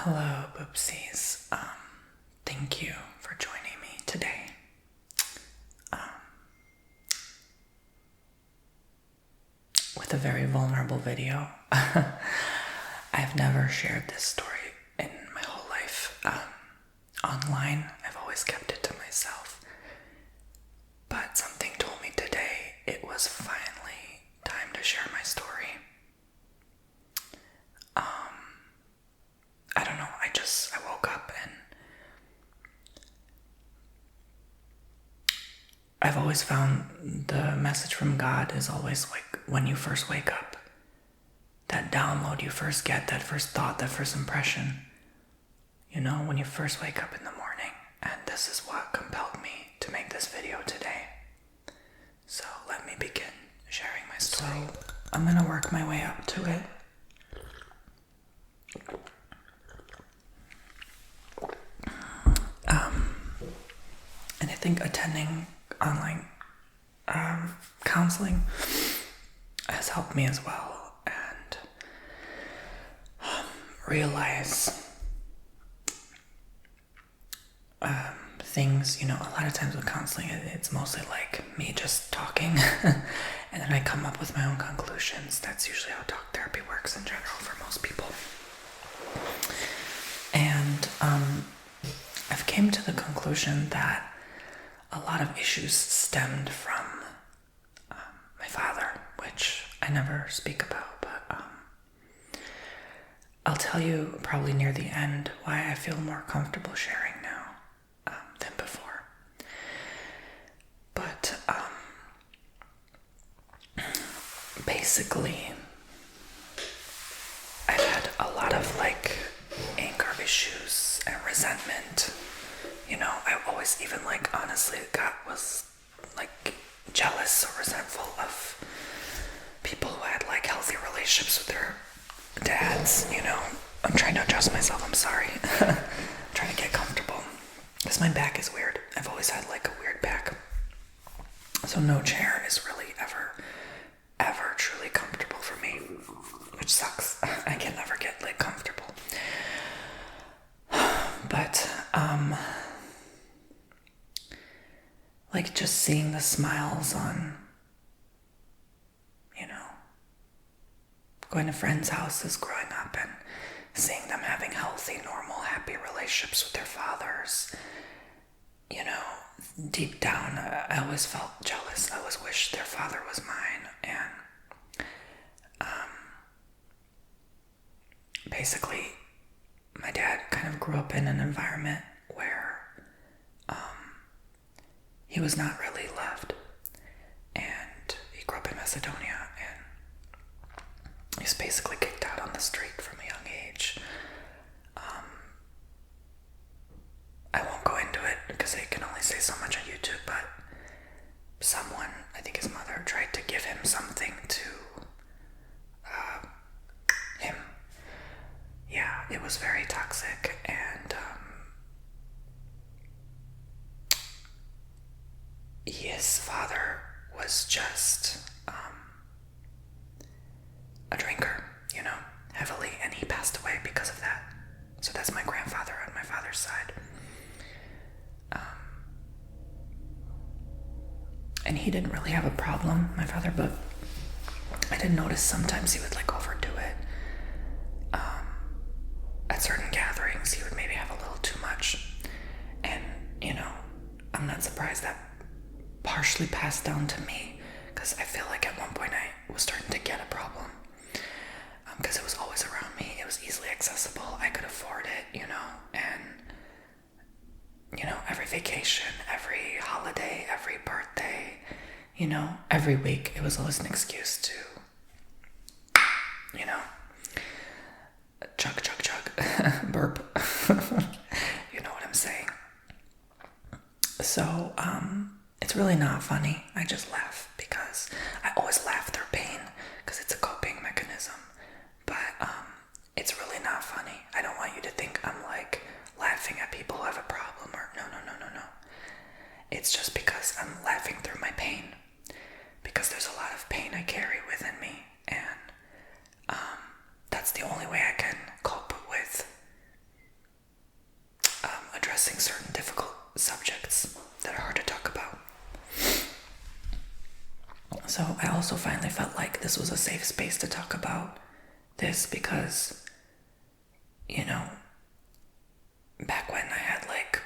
Hello, Boopsies. Thank you for joining me today. With a very vulnerable video. I've never shared this story in my whole life. Online, I've always kept it to myself. But something told me today it was finally time to share my story. I don't know, I woke up and I've always found the message from God is always like when you first wake up, that download you first get, that first thought, that first impression, when you first wake up in the morning. And this is what compelled me to make this video today. So let me begin sharing my story. So I'm gonna work my way up to it. And I think attending online counseling has helped me as well, and realize things, a lot of times with counseling, it's mostly like me just talking, and then I come up with my own conclusions. That's usually how talk therapy works in general for most people. And I've came to the conclusion that a lot of issues stemmed from my father, which I never speak about, but I'll tell you probably near the end why I feel more comfortable sharing now than before. But basically, I've had a lot of anger issues and resentment. I always even honestly was jealous or resentful of people who had healthy relationships with their dads. I'm trying to adjust myself, I'm sorry. I'm trying to get comfortable because my back is weird. I've always had a weird back, so no chair is really ever truly comfortable for me, which sucks. I can never get comfortable. But just seeing the smiles on, going to friends' houses growing up and seeing them having healthy, normal, happy relationships with their fathers, deep down, I always felt jealous. I always wished their father was mine. And basically, my dad kind of grew up in an environment where he was not really loved. And he grew up in Macedonia, and he was basically kicked out on the street from a young age. I won't go into it because I can only say so much on YouTube, but someone, I think his mother, tried to give him something to him. Yeah, it was very toxic, and his father was just a drinker, heavily, and he passed away because of that. So that's my grandfather on my father's side. And he didn't really have a problem, my father, but I did notice sometimes he would overdo it. At certain gatherings, he would maybe have a little too much. And, I'm not surprised that partially passed down to me, because I feel like at one point I was starting to get a problem. Because it was always around me. It was easily accessible. I could afford it, and, every vacation, every holiday, every birthday, every week, it was always an excuse to, chug, chug, chug, burp. You know what I'm saying? So, it's really not funny. I just laugh because I always laugh through pain because it's a coping mechanism. But it's really not funny. I don't want you to think I'm laughing at people who have a problem or no. It's just because I'm laughing through my pain, because there's a lot of pain I carry within me, and that's the only way I can cope with discussing certain difficult subjects that are hard to talk about. So I also finally felt like this was a safe space to talk about this because, back when I had like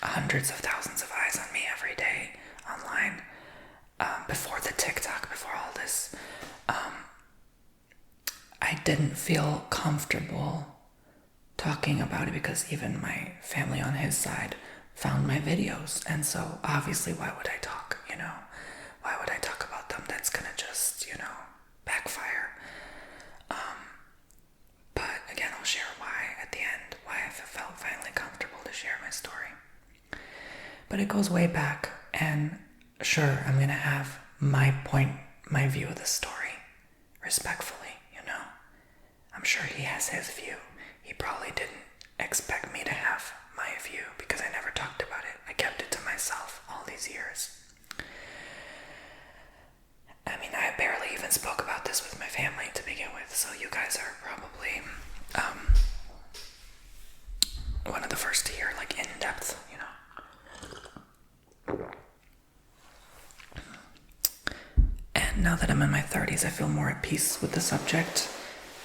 hundreds of thousands of eyes on me every day online, before the TikTok, before all this, I didn't feel comfortable talking about it because even my family on his side found my videos. And so obviously, why would I talk, Why would I talk about them? That's gonna just, backfire. But again, I'll share why at the end, why I felt finally comfortable to share my story. But it goes way back, and sure, I'm gonna have my view of the story, respectfully, I'm sure he has his view. He probably didn't expect me to have my view because I never talked about it. I kept it to myself all these years. I mean, I barely even spoke about this with my family to begin with, so you guys are probably one of the first to hear, like, in depth, And now that I'm in my 30s, I feel more at peace with the subject,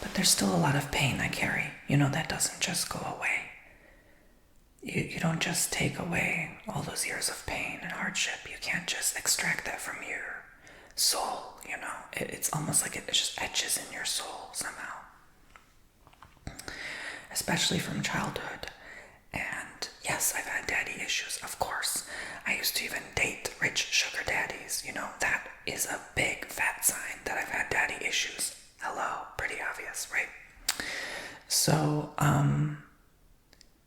but there's still a lot of pain I carry. That doesn't just go away. You don't just take away all those years of pain and hardship. You can't just extract that from your soul, It's almost like it just etches in your soul somehow. Especially from childhood. And yes, I've had daddy issues, of course. I used to even date rich sugar daddies. That is a big fat sign that I've had daddy issues. Hello, pretty obvious, right? So,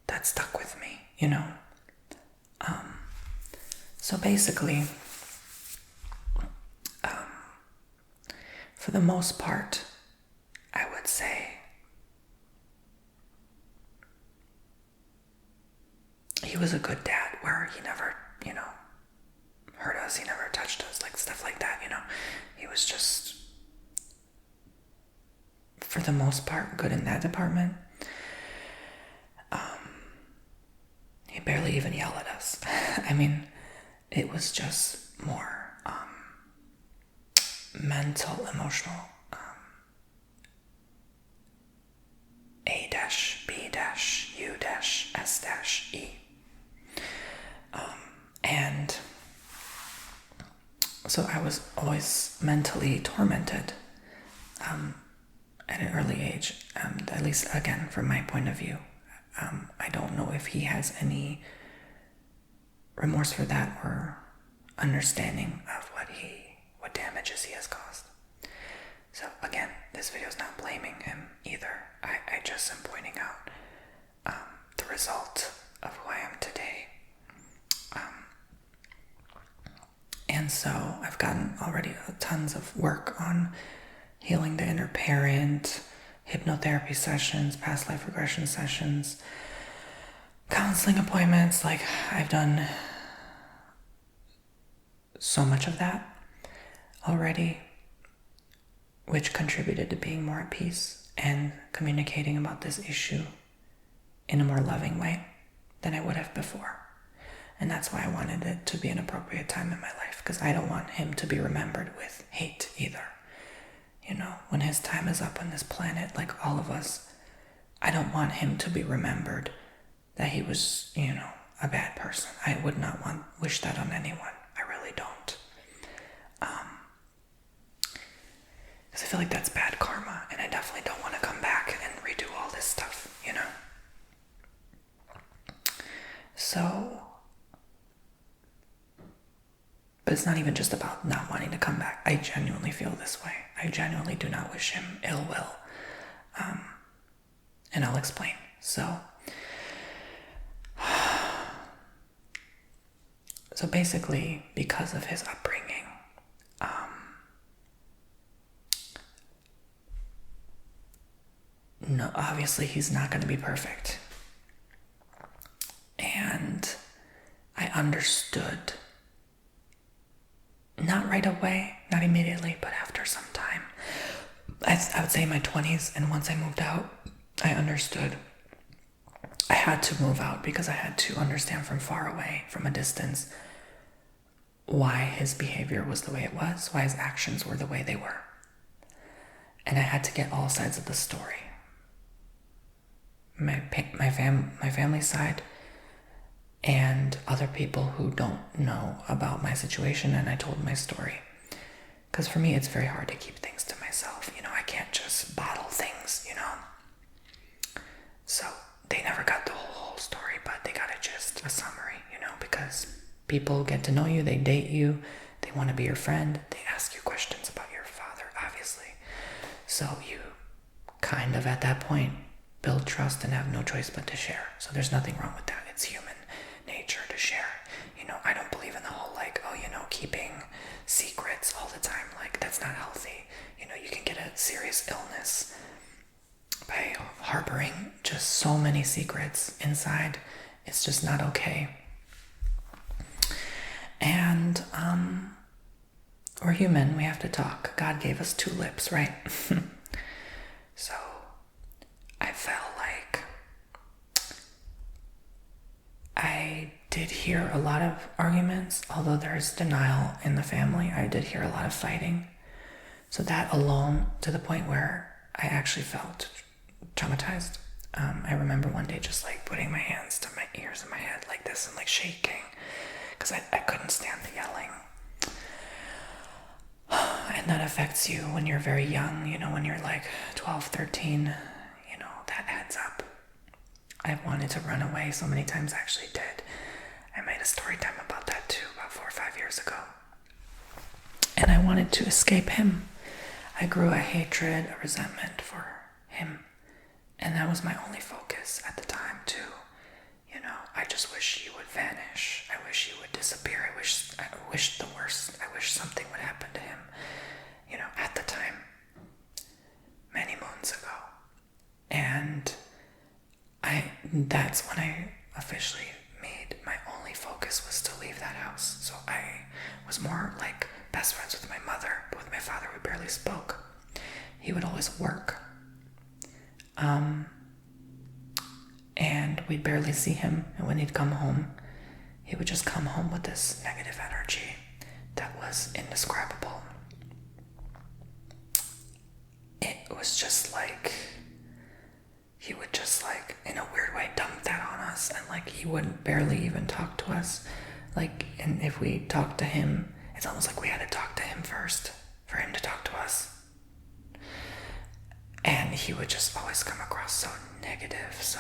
that stuck with me, So basically, for the most part, I would say he was a good dad where he never, hurt us, he never touched us, like stuff like that, He was just, for the most part, good in that department. He barely even yelled at us. I mean, it was just more mental, emotional, A-B-U-S-E. And so I was always mentally tormented at an early age, at least, again, from my point of view. I don't know if he has any remorse for that or understanding of what damages he has caused. So again, this video is not blaming him either. I just am pointing out the result of who I am today. And so I've gotten already tons of work on healing the inner parent, hypnotherapy sessions, past life regression sessions, counseling appointments. Like, I've done so much of that already, which contributed to being more at peace and communicating about this issue in a more loving way than I would have before. And that's why I wanted it to be an appropriate time in my life, because I don't want him to be remembered with hate either. When his time is up on this planet, like all of us, I don't want him to be remembered that he was, a bad person. I would not wish that on anyone. I really don't. Because I feel like that's bad karma, and I definitely don't want to come back and redo all this stuff, So, but it's not even just about not wanting to come back. I genuinely feel this way. I genuinely do not wish him ill will. And I'll explain. So basically, because of his upbringing, no, obviously he's not going to be perfect. And I understood, not right away, not immediately, but after some time. I would say in my 20s, and once I moved out, I understood I had to move out because I had to understand from far away, from a distance, why his behavior was the way it was, why his actions were the way they were. And I had to get all sides of the story. My family side and other people who don't know about my situation, and I told my story. Because for me, it's very hard to keep things to myself. I can't just bottle things, So they never got the whole story, but they got a summary, because people get to know you, they date you, they want to be your friend, they ask you questions about your father, obviously. So you kind of, at that point, build trust and have no choice but to share. So there's nothing wrong with that. It's human nature to share. I don't believe in the whole keeping secrets all the time. That's not healthy. You can get a serious illness by harboring just so many secrets inside. It's just not okay. And we're human. We have to talk. God gave us 2 lips, right? So I felt like I did hear a lot of arguments, although there's denial in the family. I did hear a lot of fighting. So that alone, to the point where I actually felt traumatized. I remember one day just putting my hands to my ears and my head like this and shaking because I couldn't stand the yelling. And that affects you when you're very young, when you're 12, 13, that adds up. I wanted to run away so many times, I actually did. I made a story time about that too, about 4 or 5 years ago. And I wanted to escape him. I grew a hatred, a resentment for him. And that was my only focus at the time too. I just wish he would vanish. I wish he would disappear. I wish the worst. I wish something would happen to him. At the time, many moons ago. And that's when I officially made my only focus was to leave that house. So I was more best friends with my mother, but with my father we barely spoke. He would always work. And we'd barely see him. And when he'd come home, he would just come home with this negative energy that was indescribable. It was just he would just in a weird way dump that on us, and he wouldn't barely even talk to us. And if we talked to him, it's almost like we had to talk to him first for him to talk to us. And he would just always come across so negative, so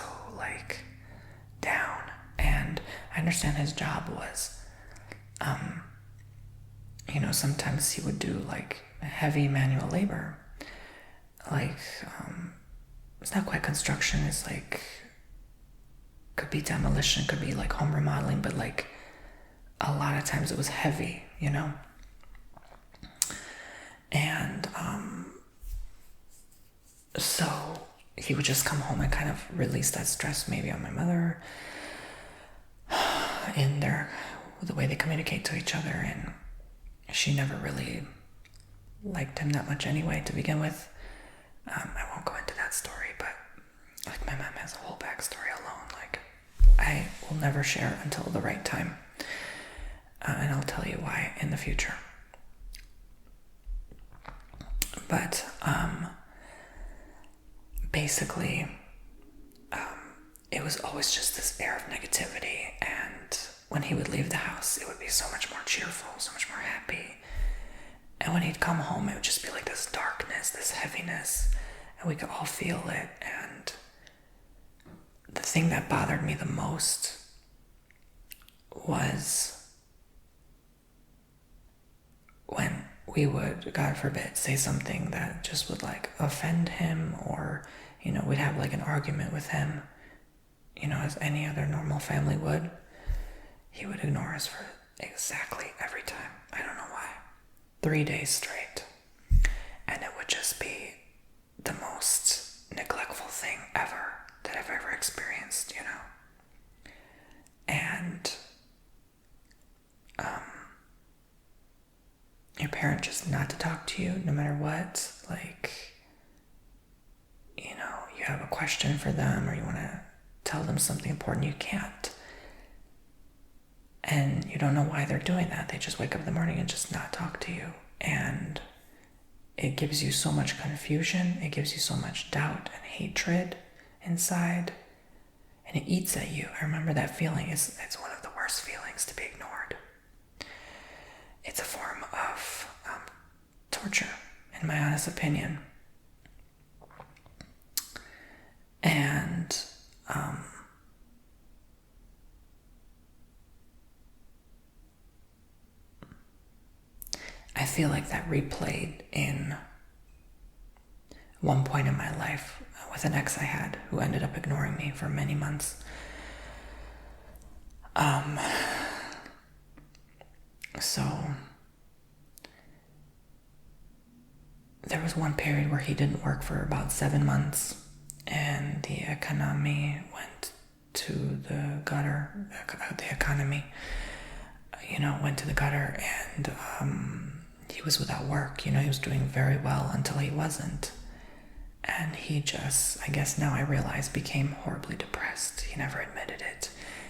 down. And I understand his job was, sometimes he would do heavy manual labor. It's not quite construction, it's could be demolition, could be home remodeling, but a lot of times it was heavy, And so he would just come home and kind of release that stress maybe on my mother in the way they communicate to each other, and she never really liked him that much anyway to begin with. I won't go into that story, but my mom has a whole backstory alone. I will never share until the right time, and I'll tell you why in the future. But basically, it was always just this air of negativity, and when he would leave the house, it would be so much more cheerful, so much more happy. And when he'd come home, it would just be this darkness, this heaviness, and we could all feel it. And the thing that bothered me the most was when we would, God forbid, say something that just would offend him, or, we'd have an argument with him, as any other normal family would. He would ignore us for exactly every time. I don't know why. 3 days straight. And it would just be the most neglectful thing ever that I've ever experienced, And your parent just not to talk to you no matter what, you have a question for them, or you want to tell them something important, you can't. And you don't know why they're doing that. They just wake up in the morning and just not talk to you. And it gives you so much confusion. It gives you so much doubt and hatred inside. And it eats at you. I remember that feeling. It's one of the worst feelings to be ignored. It's a form of torture, in my honest opinion. And I feel like that replayed in one point in my life with an ex I had who ended up ignoring me for many months. So there was one period where he didn't work for about 7 months, and the economy went to the gutter. The economy, went to the gutter, and he was without work. He was doing very well until he wasn't. And he just, I guess now I realize, became horribly depressed. He never admitted it.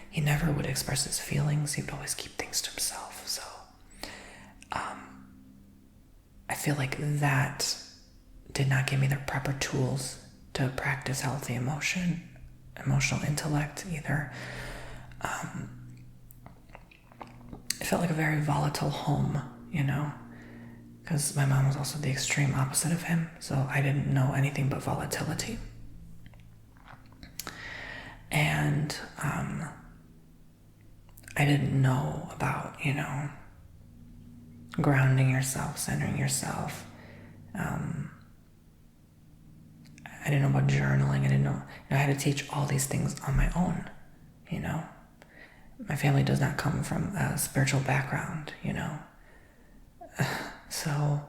He never would express his feelings. He would always keep things to himself. So I feel like that did not give me the proper tools to practice healthy emotional intellect either. It felt like a very volatile home, because my mom was also the extreme opposite of him, so I didn't know anything but volatility. And I didn't know about, grounding yourself, centering yourself. I didn't know about journaling. I didn't know, I had to teach all these things on my own, My family does not come from a spiritual background, So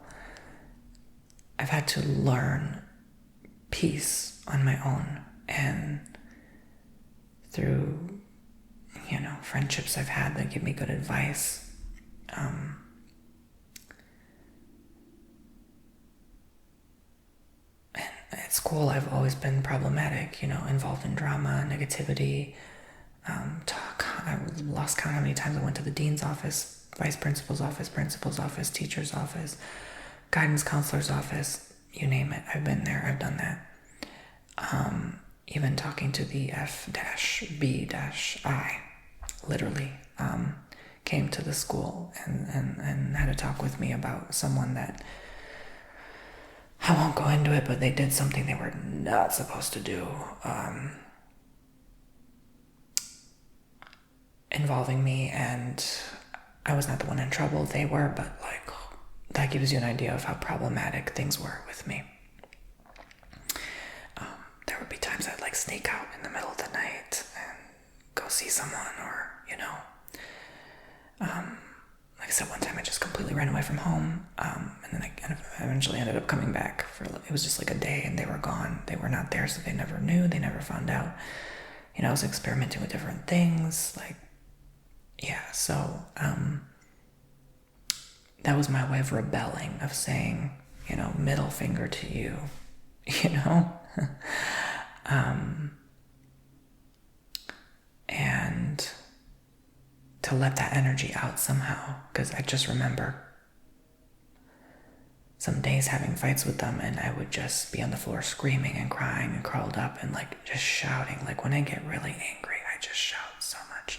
I've had to learn peace on my own, and through, friendships I've had that give me good advice. And at school I've always been problematic, involved in drama, negativity, I lost count how many times I went to the dean's office, vice principal's office, teacher's office, guidance counselor's office, you name it. I've been there, I've done that. Even talking to the F-B-I, literally, came to the school and had a talk with me about someone that, I won't go into it, but they did something they were not supposed to do, involving me, and I was not the one in trouble, they were, but that gives you an idea of how problematic things were with me. There would be times I'd sneak out in the middle of the night and go see someone, or like I said, one time I just completely ran away from home, and then I kind of eventually ended up coming back for, it was just a day, and they were gone. They were not there, so they never knew, they never found out. I was experimenting with different things, so that was my way of rebelling, of saying, middle finger to you, and to let that energy out somehow, because I just remember some days having fights with them, and I would just be on the floor screaming and crying and curled up and just shouting. When I get really angry, I just shout so much,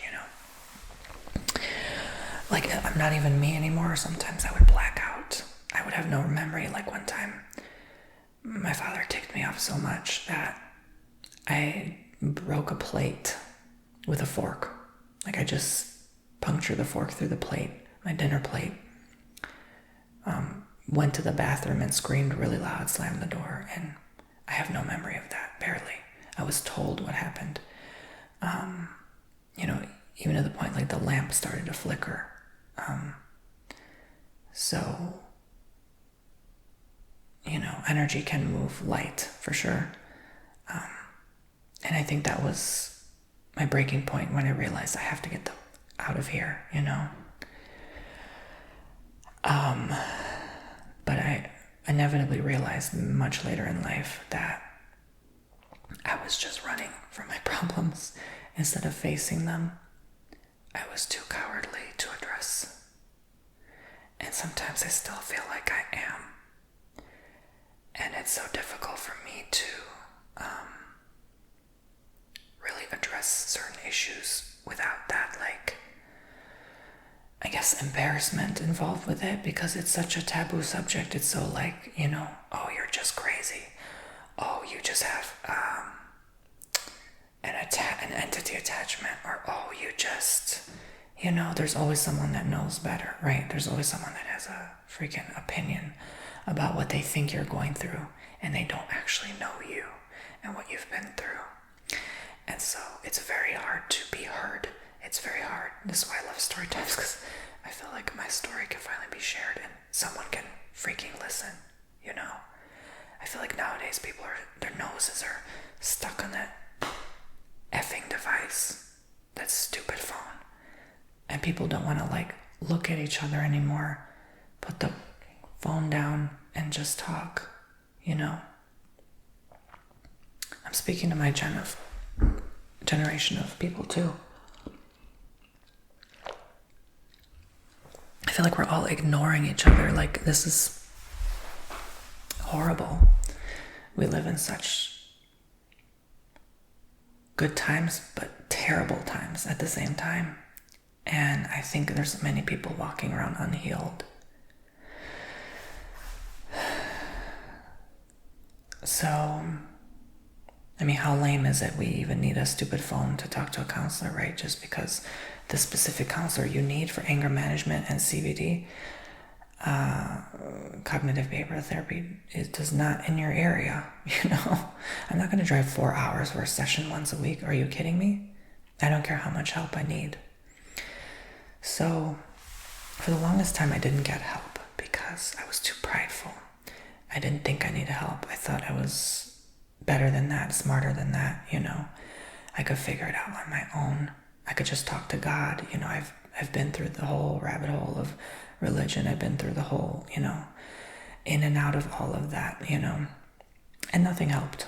I'm not even me anymore. Sometimes I would black out. I would have no memory. One time, my father ticked me off so much that I broke a plate with a fork. I just punctured the fork through the plate, my dinner plate. Went to the bathroom and screamed really loud, slammed the door, and I have no memory of that, barely. I was told what happened. Even to the point the lamp started to flicker. So, energy can move light, for sure. And I think that was my breaking point when I realized I have to get out of here, But I inevitably realized much later in life that I was was just running from my problems instead of facing them. I was too cowardly to address. And sometimes I still feel like I am. And it's so difficult for me to really address certain issues without that, like, I guess, embarrassment involved with it, because it's such a taboo subject. It's so like, oh, you're just crazy. Oh, you just have an entity attachment, or oh, you just, there's always someone that knows better, right? There's always someone that has a freaking opinion about what they think you're going through, and they don't actually know you and what you've been through. And so it's very hard to be heard. It's very hard. This is why I love story times, because I feel like my story can finally be shared and someone can freaking listen, I feel like nowadays their noses are stuck on that effing device, that stupid phone. And people don't want to look at each other anymore. Put the phone down and just talk, I'm speaking to my generation of people too. I feel like we're all ignoring each other. Like, this is horrible. We live in such good times, but terrible times at the same time. And I think there's many people walking around unhealed. So, how lame is it we even need a stupid phone to talk to a counselor, right? Just because the specific counselor you need for anger management and CBT, cognitive behavioral therapy, is not in your area, I'm not going to drive 4 hours for a session once a week. Are you kidding me? I don't care how much help I need. So, for the longest time, I didn't get help because I was too prideful. I didn't think I needed help. I thought I was better than that, smarter than that, I could figure it out on my own. I could just talk to God. I've been through the whole rabbit hole of religion. I've been through the whole, in and out of all of that, and nothing helped.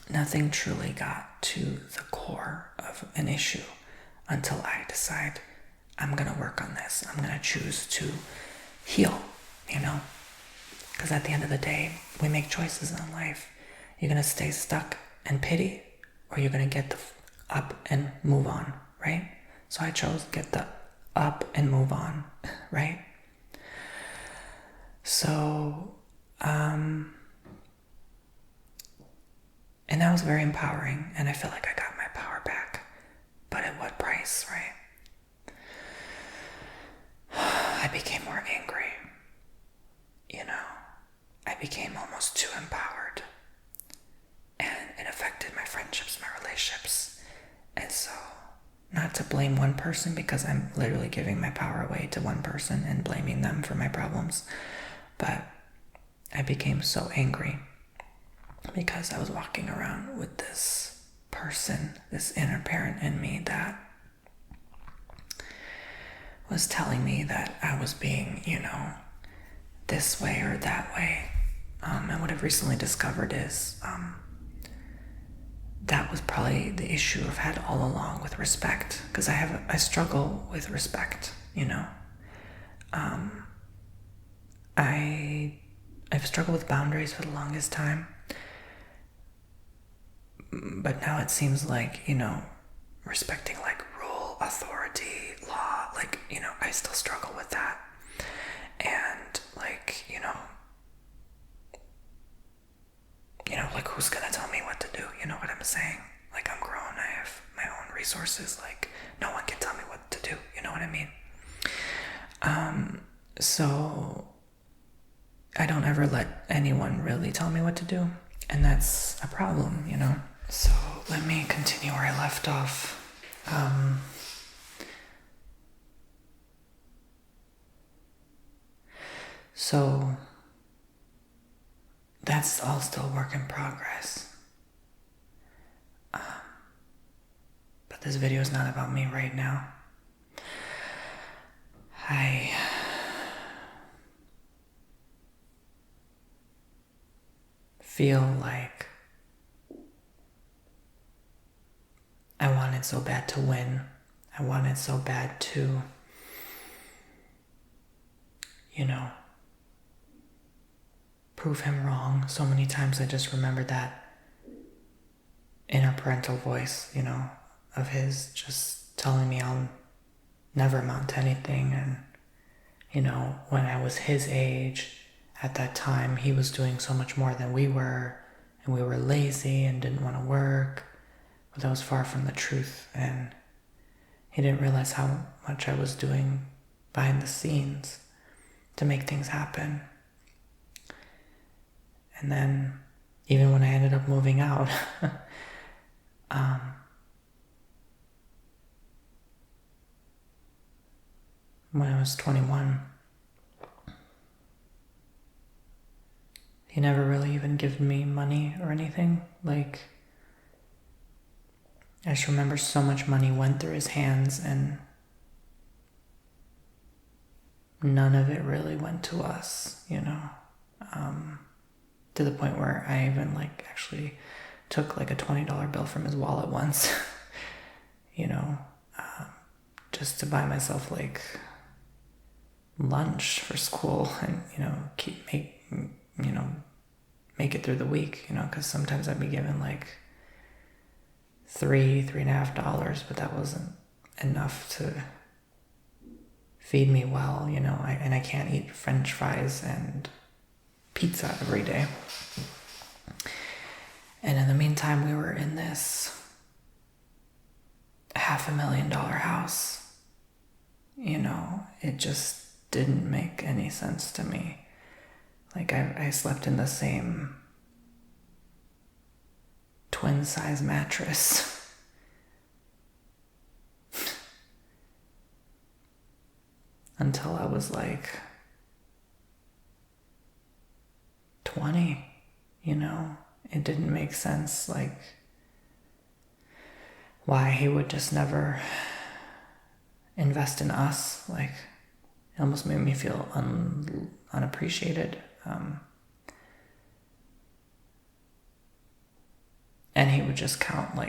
Nothing truly got to the core of an issue until I decide I'm going to work on this. I'm going to choose to heal, because at the end of the day, we make choices in life. You're going to stay stuck and pity, or you're going to get the up and move on, right? So I chose get the up and move on, right? So, and that was very empowering, and I feel like I got my power back. But at what price, right? I became more angry, I became almost too empowered. And it affected my friendships, my relationships. And so, not to blame one person, because I'm literally giving my power away to one person and blaming them for my problems. But I became so angry because I was walking around with this person, this inner parent in me that was telling me that I was being, this way or that way. And what I've recently discovered is that was probably the issue I've had all along with respect, because I struggle with respect, I've struggled with boundaries for the longest time, but now it seems like, respecting rule, authority, law, I still struggle with that. And who's gonna tell me what to do? You know what I'm saying? I'm grown, I have my own resources, no one can tell me what to do, you know what I mean? So I don't ever let anyone really tell me what to do, and that's a problem, So let me continue where I left off. So that's all still work in progress. But this video is not about me right now. I feel like wanted so bad to win. I wanted so bad to, prove him wrong. So many times I just remembered that inner parental voice, of his just telling me I'll never amount to anything. And, when I was his age, at that time, he was doing so much more than we were, and we were lazy and didn't want to work. But that was far from the truth, and he didn't realize how much I was doing behind the scenes to make things happen. And then, even when I ended up moving out, when I was 21, he never really even given me money or anything. Like, I just remember so much money went through his hands and none of it really went to us, to the point where I even actually took a $20 bill from his wallet once, just to buy myself lunch for school and, make it through the week, because sometimes I'd be given $3.50, but that wasn't enough to feed me well, and I can't eat French fries and pizza every day. And in the meantime, we were in this $500,000 house. It just didn't make any sense to me. I slept in the same twin-size mattress. Until I was 20, It didn't make sense, why he would just never invest in us. It almost made me feel unappreciated. And he would just count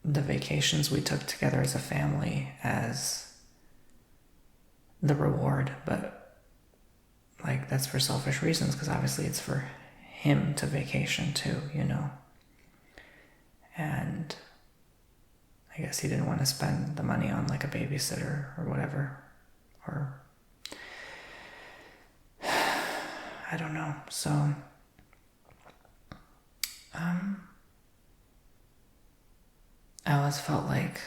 the vacations we took together as a family as the reward, but that's for selfish reasons, because obviously it's for him to vacation too, and I guess he didn't want to spend the money on a babysitter or whatever, or I don't know. So I always felt like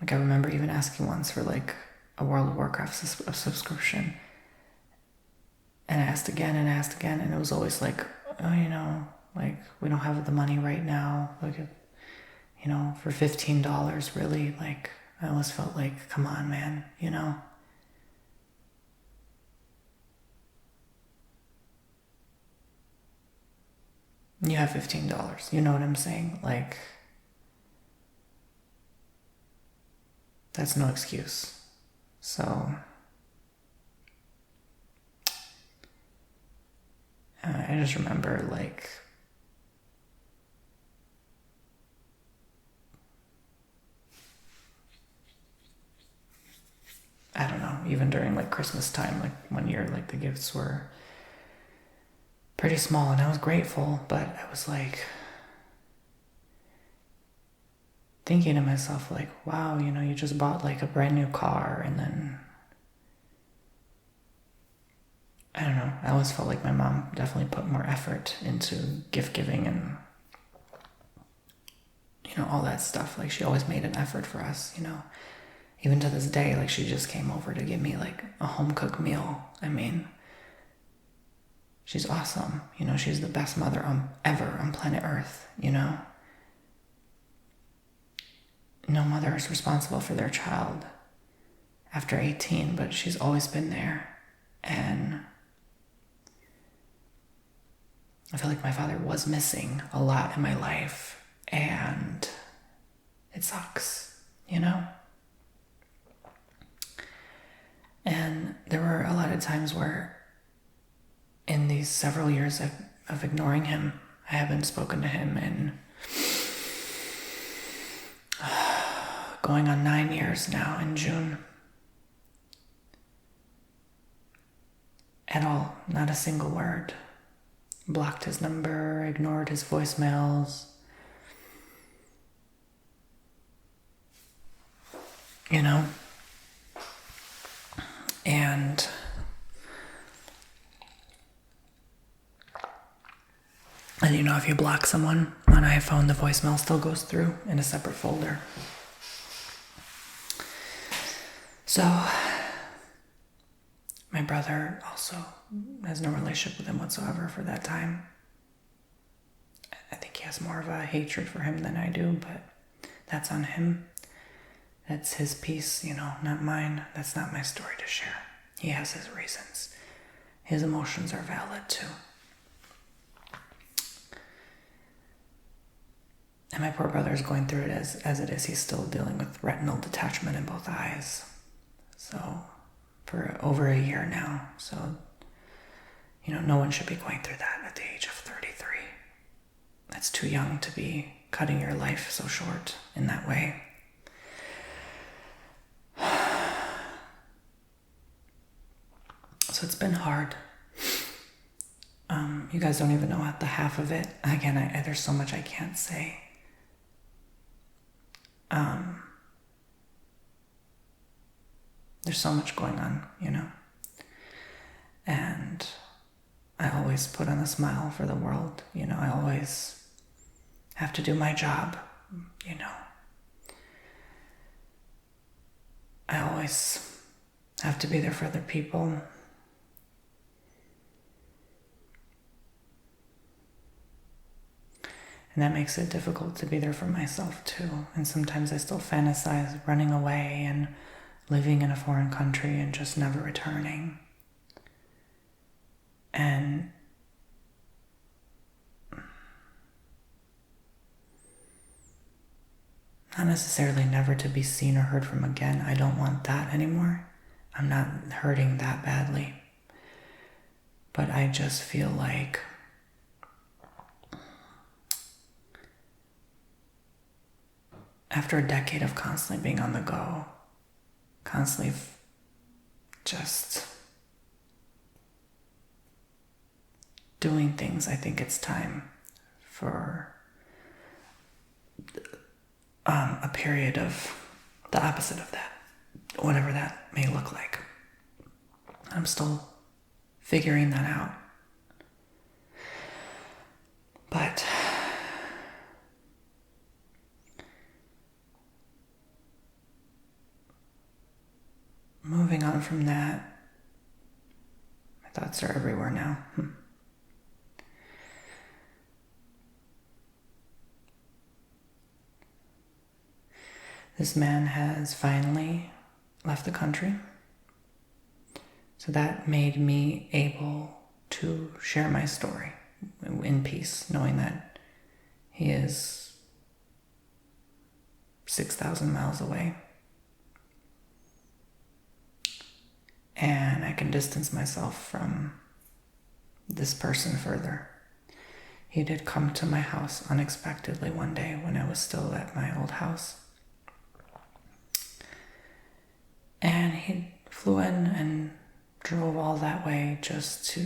I remember even asking once for a World of Warcraft subscription, and I asked again, and it was always oh, we don't have the money right now, for $15, really. I always felt come on, man, You have $15, you know what I'm saying? That's no excuse. So, I just remember I don't know, even during Christmas time, one year, the gifts were pretty small, and I was grateful, but I was thinking to myself wow, you just bought a brand new car, and then I don't know, I always felt my mom definitely put more effort into gift giving and all that stuff. She always made an effort for us, even to this day. She just came over to give me a home cooked meal. I mean, she's awesome. She's the best mother ever on planet Earth, No mother is responsible for their child after 18, but she's always been there. And I feel my father was missing a lot in my life, and it sucks, And there were a lot of times where in these several years of ignoring him, I haven't spoken to him in going on 9 years now in June. At all, not a single word. Blocked his number, ignored his voicemails. You know? And you know, if you block someone on iPhone, the voicemail still goes through in a separate folder. So, my brother also has no relationship with him whatsoever for that time. I think he has more of a hatred for him than I do, but that's on him. That's his piece, you know, not mine. That's not my story to share. He has his reasons. His emotions are valid too. And my poor brother is going through it as it is. He's still dealing with retinal detachment in both eyes. So, for over a year now. So, you know, no one should be going through that at the age of 33. That's too young to be cutting your life so short in that way. So it's been hard. You guys don't even know the half of it. Again, there's so much I can't say. There's so much going on, you know. And I always put on a smile for the world, you know. I always have to do my job, you know. I always have to be there for other people. And that makes it difficult to be there for myself too. And sometimes I still fantasize running away and living in a foreign country and just never returning. And not necessarily never to be seen or heard from again. I don't want that anymore. I'm not hurting that badly. But I just feel like after a decade of constantly being on the go, constantly just doing things, I think it's time for a period of the opposite of that, whatever that may look like. I'm still figuring that out. But moving on from that, my thoughts are everywhere now. This man has finally left the country. So that made me able to share my story in peace, knowing that he is 6,000 miles away. And I can distance myself from this person further. He did come to my house unexpectedly one day when I was still at my old house. And he flew in and drove all that way just to,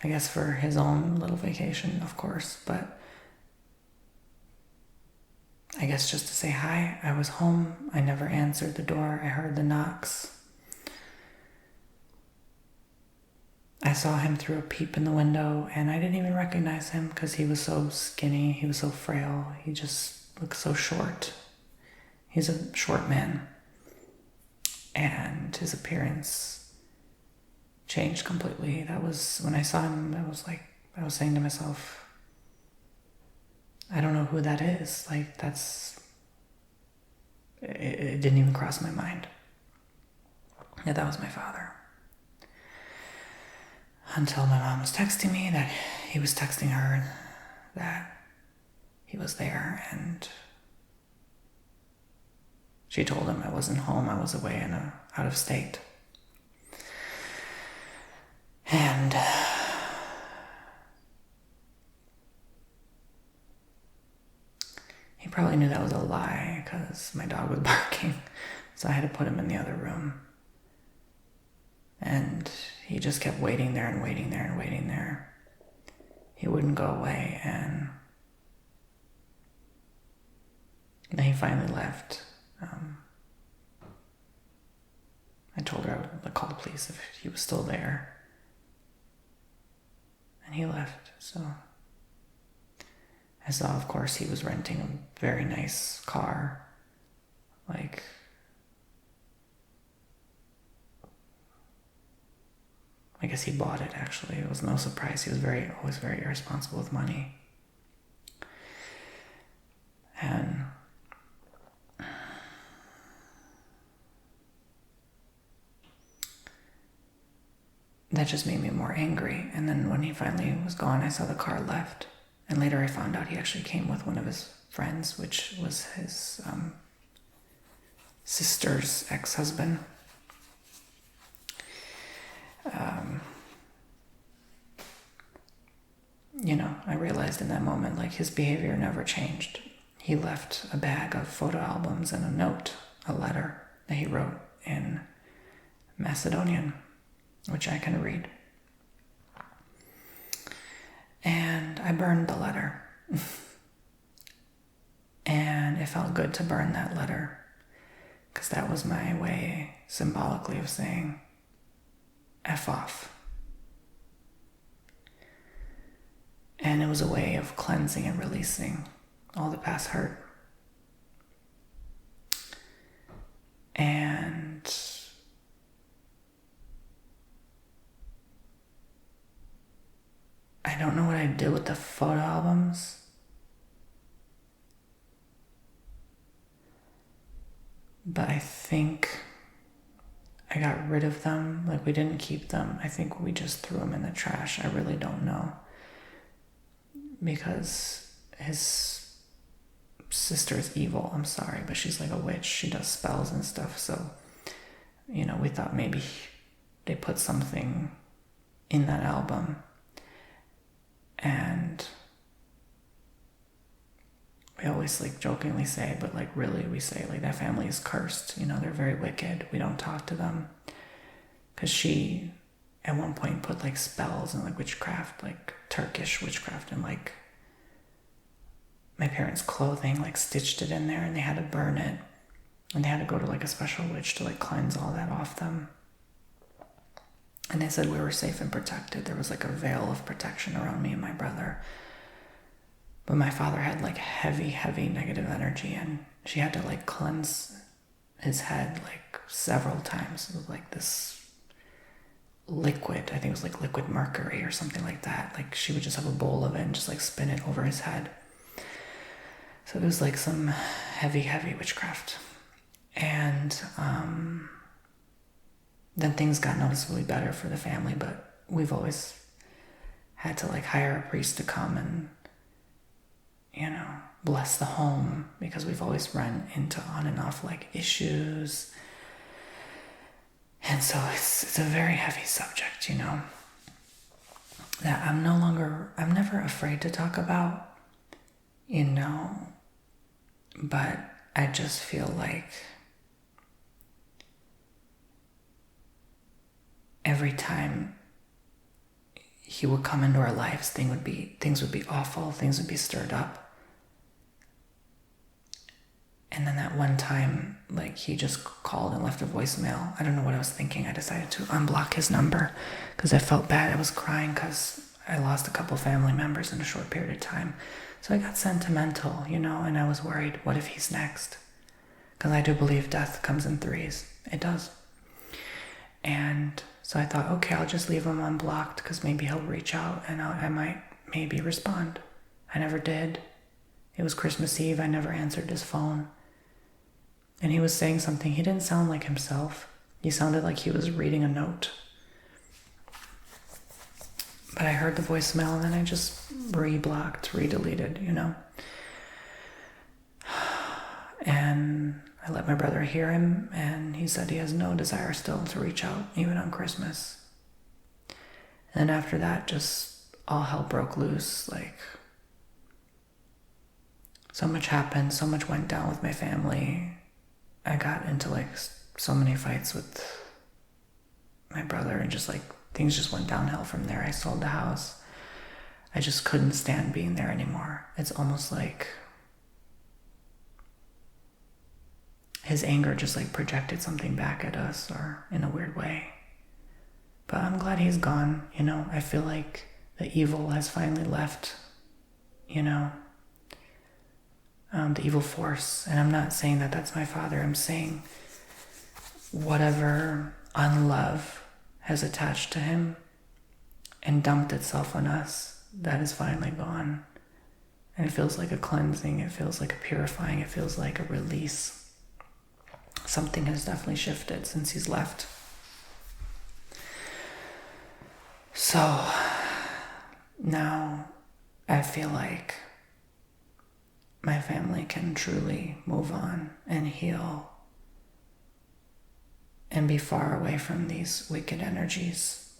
I guess for his own little vacation, of course, but I guess just to say hi. I was home. I never answered the door. I heard the knocks. I saw him through a peep in the window, and I didn't even recognize him because he was so skinny. He was so frail. He just looked so short. He's a short man. And his appearance changed completely. That was, when I saw him, I was saying to myself, I don't know who that is. Like, it didn't even cross my mind. Yeah, that was my father. Until my mom was texting me that he was texting her that he was there, and she told him I wasn't home, I was away out of state. And he probably knew that was a lie because my dog was barking. So I had to put him in the other room. And he just kept waiting there and waiting there and waiting there. He wouldn't go away, and then he finally left. I told her I would call the police if he was still there. And he left, so I saw, of course, he was renting a very nice car. Like, I guess he bought it, actually. It was no surprise. He was always very irresponsible with money. And that just made me more angry. And then when he finally was gone, I saw the car left. And later I found out he actually came with one of his friends, which was his sister's ex-husband. I realized in that moment, like, his behavior never changed. He left a bag of photo albums and a note, a letter that he wrote in Macedonian, which I can read. And I burned the letter. And it felt good to burn that letter, because that was my way, symbolically, of saying, F off. And it was a way of cleansing and releasing all the past hurt. And I don't know what I did with the photo albums. But I think I got rid of them. Like, we didn't keep them. I think we just threw them in the trash. I really don't know. Because his sister is evil. I'm sorry, but she's like a witch. She does spells and stuff. So, we thought maybe they put something in that album. And we always jokingly say, but really we say that family is cursed. They're very wicked. We don't talk to them. Because she at one point put spells and witchcraft, Turkish witchcraft, and my parents' clothing, stitched it in there, and they had to burn it. And they had to go to a special witch to cleanse all that off them. And they said we were safe and protected. There was a veil of protection around me and my brother. But my father had heavy, heavy negative energy, and she had to cleanse his head several times with this liquid. I think it was liquid mercury or something like that. She would just have a bowl of it and just spin it over his head. So it was some heavy, heavy witchcraft. And then things got noticeably better for the family, but we've always had to hire a priest to come and bless the home, because we've always run into on and off issues. And so it's a very heavy subject, that I'm never afraid to talk about, but I just feel every time he would come into our lives, things would be awful, things would be stirred up. And then that one time, he just called and left a voicemail. I don't know what I was thinking. I decided to unblock his number because I felt bad. I was crying because I lost a couple family members in a short period of time. So I got sentimental, and I was worried, what if he's next? Because I do believe death comes in threes. It does. And so I thought, okay, I'll just leave him unblocked because maybe he'll reach out and I might maybe respond. I never did. It was Christmas Eve. I never answered his phone. And he was saying something. He didn't sound like himself. He sounded like he was reading a note. But I heard the voicemail and then I just redeleted, And I let my brother hear him, and he said he has no desire still to reach out, even on Christmas. And then after that, just all hell broke loose. So much happened, so much went down with my family. I got into like so many fights with my brother, and just like things just went downhill from there. I sold the house. I just couldn't stand being there anymore. It's almost like his anger just like projected something back at us, or in a weird way. But I'm glad he's gone, you know. I feel like the evil has finally left, you know, the evil force. And I'm not saying that that's my father. I'm saying whatever unlove has attached to him and dumped itself on us, that is finally gone. And it feels like a cleansing. It feels like a purifying. It feels like a release. Something has definitely shifted since he's left. So now I feel like my family can truly move on and heal and be far away from these wicked energies.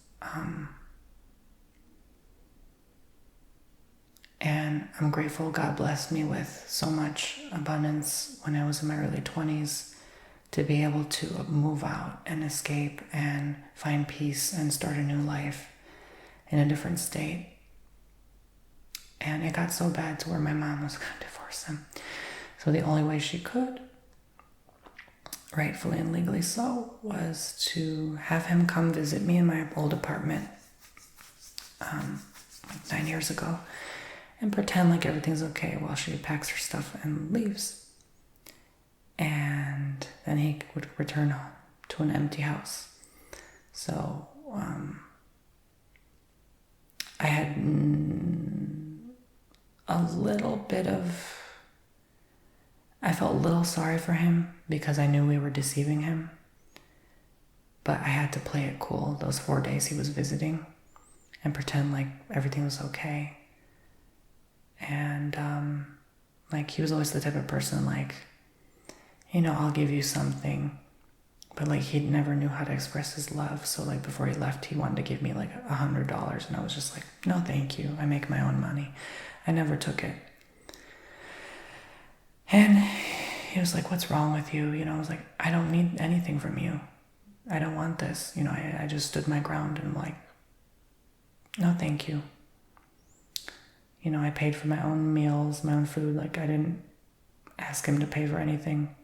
And I'm grateful God blessed me with so much abundance when I was in my early 20s to be able to move out and escape and find peace and start a new life in a different state. And it got so bad to where my mom was going to divorce him. So the only way she could, rightfully and legally so, was to have him come visit me in my old apartment like 9 years ago, and pretend like everything's okay while she packs her stuff and leaves. And then he would return home to an empty house. So I had I felt a little sorry for him because I knew we were deceiving him. But I had to play it cool those 4 days he was visiting and pretend like everything was okay. And like he was always the type of person like, you know, I'll give you something. But like he never knew how to express his love. So like before he left, he wanted to give me like $100. And I was just like, no, thank you. I make my own money. I never took it. And he was like, what's wrong with you? You know, I was like, I don't need anything from you. I don't want this. You know, I just stood my ground and I'm like, no, thank you. You know, I paid for my own meals, my own food. Like I didn't ask him to pay for anything.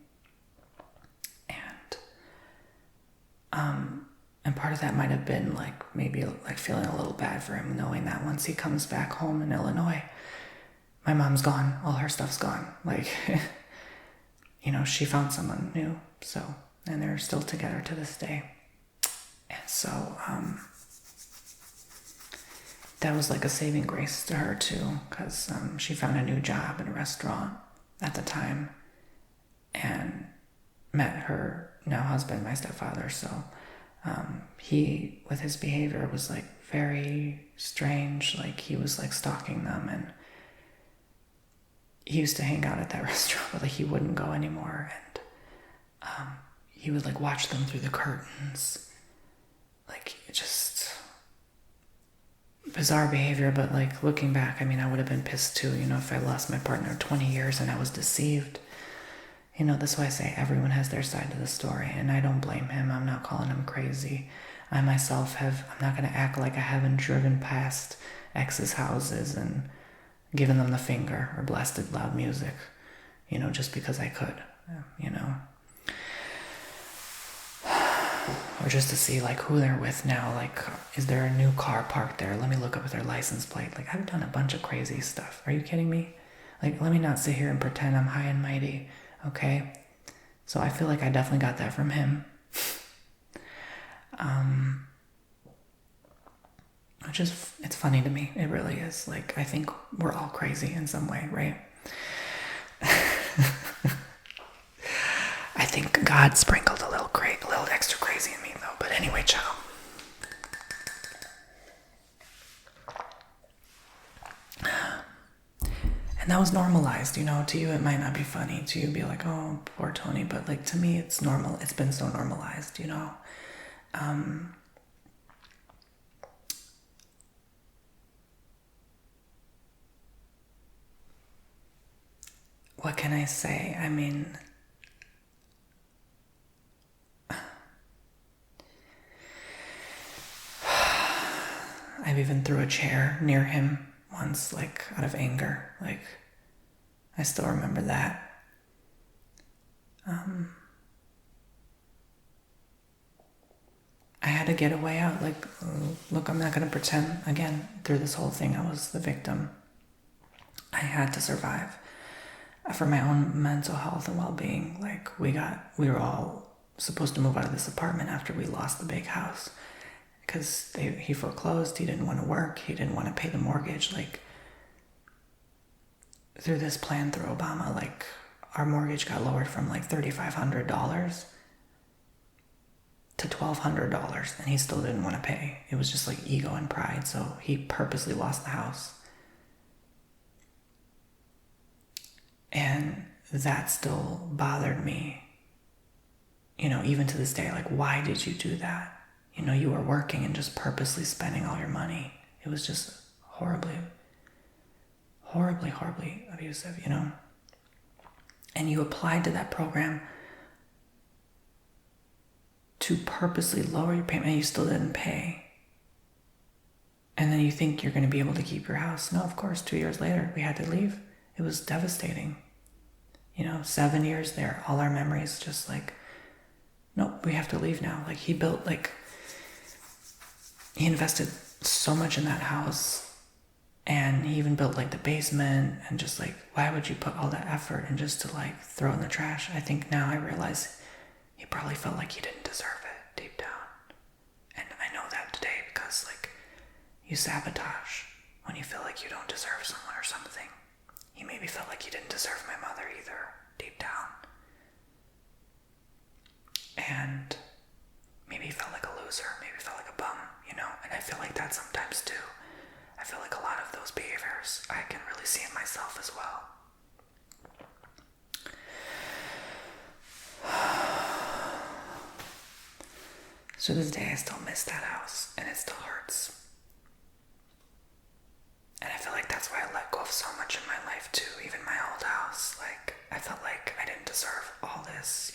And part of that might have been like maybe like feeling a little bad for him, knowing that once he comes back home in Illinois, my mom's gone, all her stuff's gone. Like, you know, she found someone new. So, and they're still together to this day. And so, that was like a saving grace to her too, because she found a new job in a restaurant at the time and met her now husband, my stepfather. So he, with his behavior, was like very strange. Like he was like stalking them, and he used to hang out at that restaurant, but like he wouldn't go anymore. And he would like watch them through the curtains. Like just bizarre behavior. But like looking back, I mean, I would have been pissed too, you know, if I lost my partner 20 years and I was deceived. You know, that's why I say everyone has their side of the story, and I don't blame him. I'm not calling him crazy. I myself I'm not going to act like I haven't driven past exes' houses and given them the finger or blasted loud music, you know, just because I could, you know. Or just to see like who they're with now. Like, is there a new car parked there? Let me look up their license plate. Like, I've done a bunch of crazy stuff. Are you kidding me? Like, let me not sit here and pretend I'm high and mighty. Okay, so I feel like I definitely got that from him. It's funny to me. It really is. Like, I think we're all crazy in some way, right? I think God sprinkled a little extra crazy in me, though. But anyway, ciao. And that was normalized, you know. To you, it might not be funny. To you, be like, oh, poor Tony. But like to me, it's normal. It's been so normalized, you know. what can I say? I mean, I've even threw a chair near him once, like, out of anger. Like, I still remember that. I had to get a way out. Like, look, I'm not going to pretend, again, through this whole thing, I was the victim. I had to survive for my own mental health and well-being. Like, we were all supposed to move out of this apartment after we lost the big house because he foreclosed. He didn't want to work. He didn't want to pay the mortgage. Like, through this plan through Obama, like, our mortgage got lowered from like $3,500 to $1,200, and he still didn't want to pay. It was just like ego and pride, so he purposely lost the house. And that still bothered me, even to this day. Like, why did you do that? You were working and just purposely spending all your money. It was just horribly abusive, And you applied to that program to purposely lower your payment, and you still didn't pay. And then you think you're going to be able to keep your house. No, of course, 2 years later, we had to leave. It was devastating. 7 years there, all our memories just like, nope, we have to leave now. Like, he invested so much in that house. And he even built like the basement, and just like, why would you put all that effort and just to like throw it in the trash? I think now I realize he probably felt like he didn't deserve it deep down. And I know that today because like, you sabotage when you feel like you don't deserve someone or something. He maybe felt like he didn't deserve my mother either deep down. And maybe he felt like a loser, maybe felt like a bum, and I feel like that sometimes too. I feel like a lot of those behaviors I can really see in myself as well. So this day I still miss that house, and it still hurts. And I feel like that's why I let go of so much in my life too, even my old house. Like, I felt like I didn't deserve all this,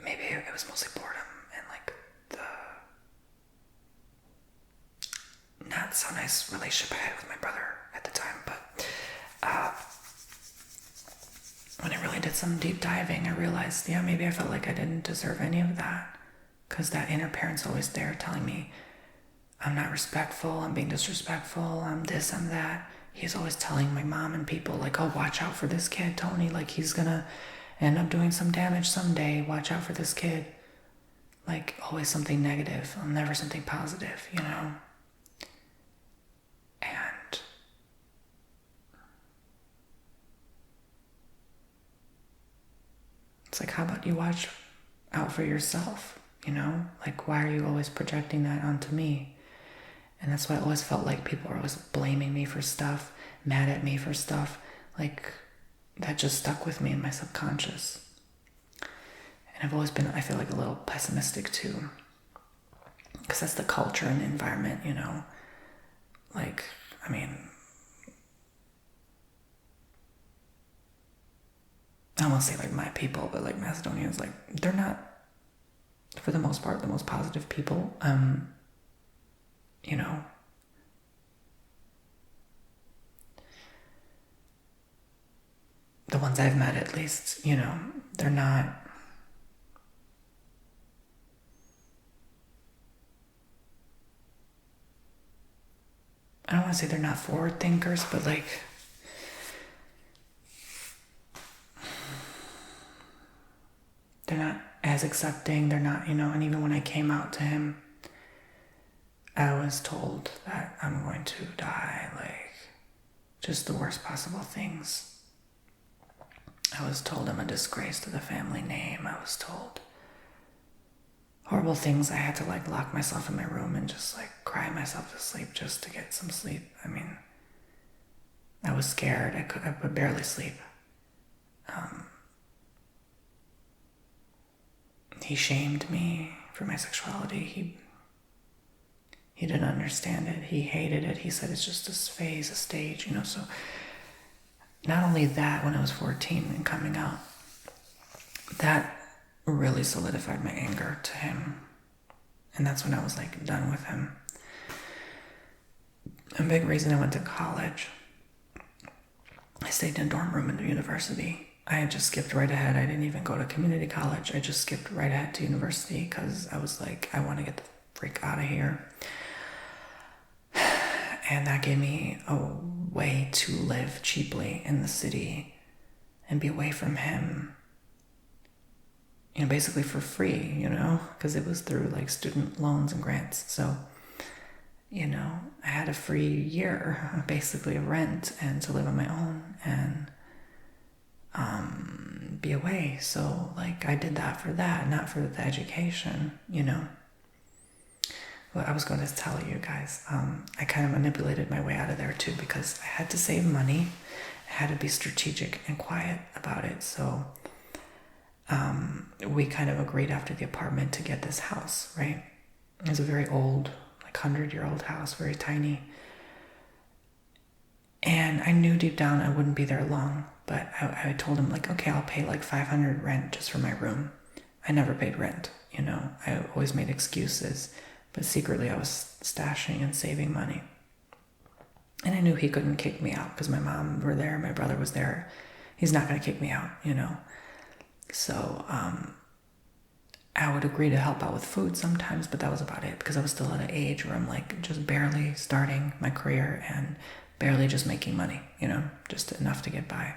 Maybe it was mostly boredom and like the not so nice relationship I had with my brother at the time, but when I really did some deep diving, I realized, maybe I felt like I didn't deserve any of that, because that inner parent's always there telling me I'm not respectful, I'm being disrespectful, I'm this, I'm that. He's always telling my mom and people like, oh, watch out for this kid, Tony, like he's gonna end up doing some damage someday, watch out for this kid. Like, always something negative, never something positive, And it's like, how about you watch out for yourself, Like, why are you always projecting that onto me? And that's why I always felt like people were always blaming me for stuff, mad at me for stuff. Like, that just stuck with me in my subconscious. And I've always been, I feel like, a little pessimistic too. Because that's the culture and the environment, Like, I mean, I won't say like my people, but like Macedonians, like, they're not, for the most part, the most positive people. The ones I've met, at least, they're not, I don't want to say they're not forward thinkers, but like, they're not as accepting, they're not, and even when I came out to him, I was told that I'm going to die, like, just the worst possible things. I was told I'm a disgrace to the family name. I was told horrible things. I had to like lock myself in my room and just like cry myself to sleep just to get some sleep. I mean, I was scared. I could barely sleep. He shamed me for my sexuality. He didn't understand it. He hated it. He said it's just a phase, a stage, so not only that, when I was 14 and coming out, that really solidified my anger to him. And that's when I was like done with him. A big reason I went to college, I stayed in a dorm room in the university. I had just skipped right ahead. I didn't even go to community college. I just skipped right ahead to university because I was like, I want to get the freak out of here. And that gave me a way to live cheaply in the city and be away from him, you know, basically for free, you know, because it was through like student loans and grants. So, you know, I had a free year basically of rent and to live on my own and be away. So like I did that for that, not for the education, you know. What I was going to tell you guys, I kind of manipulated my way out of there too because I had to save money. I had to be strategic and quiet about it. So we kind of agreed after the apartment to get this house, right? It was a very old, like 100-year-old house, very tiny. And I knew deep down I wouldn't be there long, but I told him like, okay, I'll pay like $500 rent just for my room. I never paid rent, you know, I always made excuses. But secretly I was stashing and saving money. And I knew he couldn't kick me out because my mom were there, my brother was there. He's not going to kick me out, you know. So I would agree to help out with food sometimes, but that was about it because I was still at an age where I'm like just barely starting my career and barely just making money, you know, just enough to get by.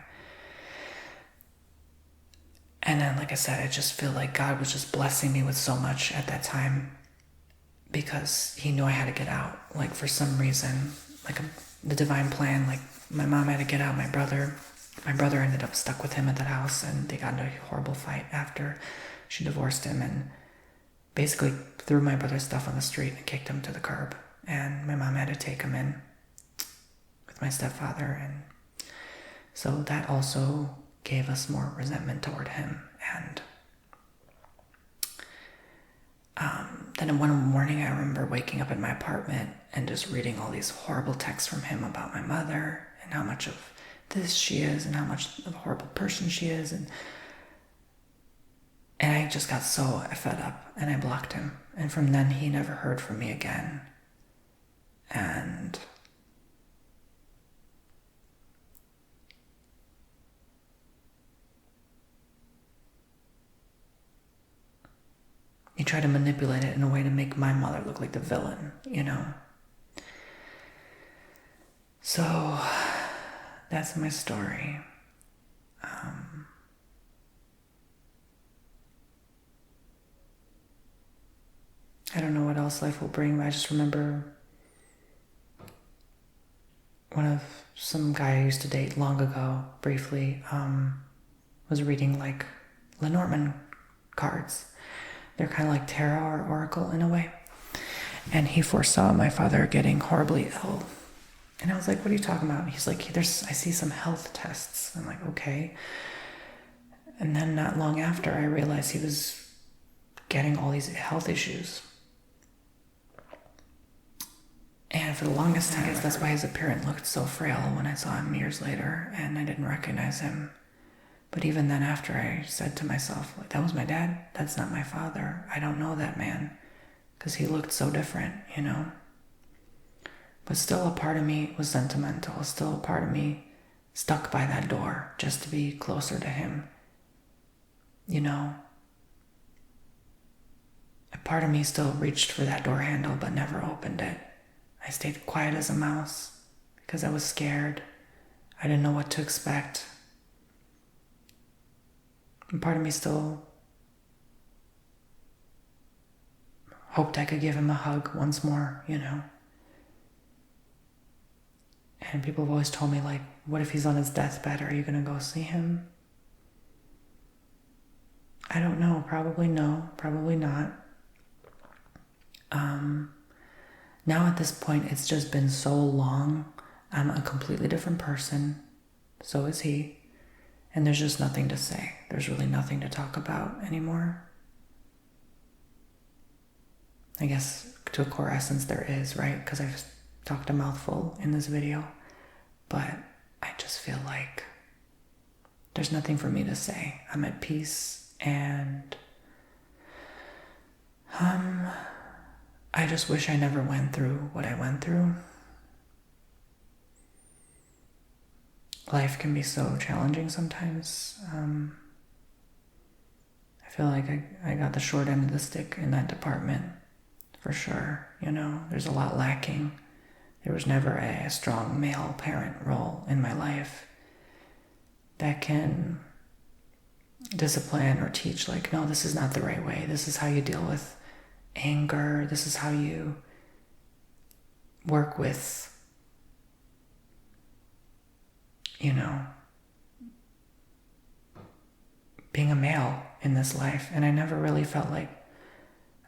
And then, like I said, I just feel like God was just blessing me with so much at that time, because he knew I had to get out, like for some reason, like the divine plan, like my mom had to get out, my brother ended up stuck with him at that house and they got into a horrible fight after she divorced him and basically threw my brother's stuff on the street and kicked him to the curb. And my mom had to take him in with my stepfather. And so that also gave us more resentment toward him. And then one morning I remember waking up in my apartment and just reading all these horrible texts from him about my mother and how much of this she is and how much of a horrible person she is. And I just got so fed up and I blocked him. And from then he never heard from me again. And he tried to manipulate it in a way to make my mother look like the villain, you know. So that's my story. I don't know what else life will bring, but I just remember some guy I used to date long ago, briefly, was reading like Lenormand cards. They're kind of like tarot or oracle in a way. And he foresaw my father getting horribly ill. And I was like, what are you talking about? He's like, I see some health tests. I'm like, okay. And then not long after, I realized he was getting all these health issues. And for the longest time, I guess that's why his appearance looked so frail when I saw him years later and I didn't recognize him. But even then after, I said to myself, like, that was my dad. That's not my father. I don't know that man because he looked so different, you know. But still a part of me was sentimental. Still a part of me stuck by that door just to be closer to him, you know. A part of me still reached for that door handle but never opened it. I stayed quiet as a mouse because I was scared. I didn't know what to expect. And part of me still hoped I could give him a hug once more, you know. And people have always told me, like, what if he's on his deathbed? Are you going to go see him? I don't know. Probably no. Probably not. Now at this point, it's just been so long. I'm a completely different person. So is he. And there's just nothing to say. There's really nothing to talk about anymore. I guess to a core essence there is, right? Because I've talked a mouthful in this video. But I just feel like there's nothing for me to say. I'm at peace, and I just wish I never went through what I went through. Life can be so challenging sometimes. I feel like I got the short end of the stick in that department, for sure. There's a lot lacking. There was never a strong male parent role in my life that can discipline or teach, like, no, this is not the right way. This is how you deal with anger. This is how you work with, being a male in this life. And I never really felt like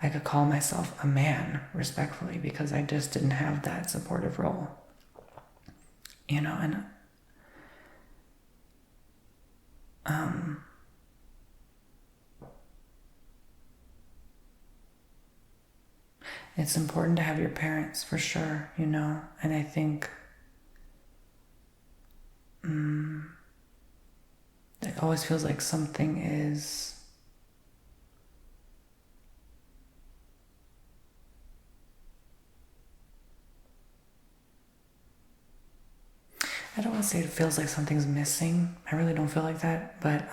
I could call myself a man respectfully, because I just didn't have that supportive role. And it's important to have your parents, for sure, and I think it always feels like something is I don't want to say it feels like something's missing. I really don't feel like that, but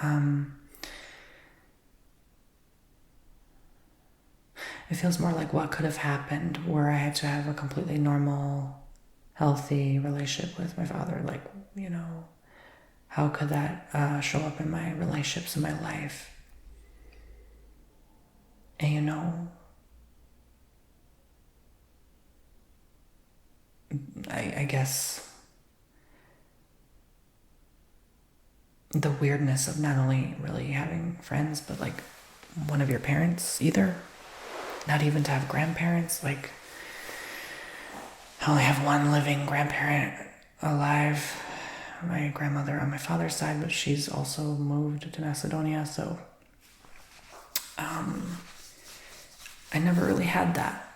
it feels more like what could have happened, where I had to have a completely normal, healthy relationship with my father. Like, how could that show up in my relationships in my life? And I guess the weirdness of not only really having friends, but like one of your parents either. Not even to have grandparents. Like, I only have one living grandparent alive, my grandmother on my father's side, but she's also moved to Macedonia, so I never really had that,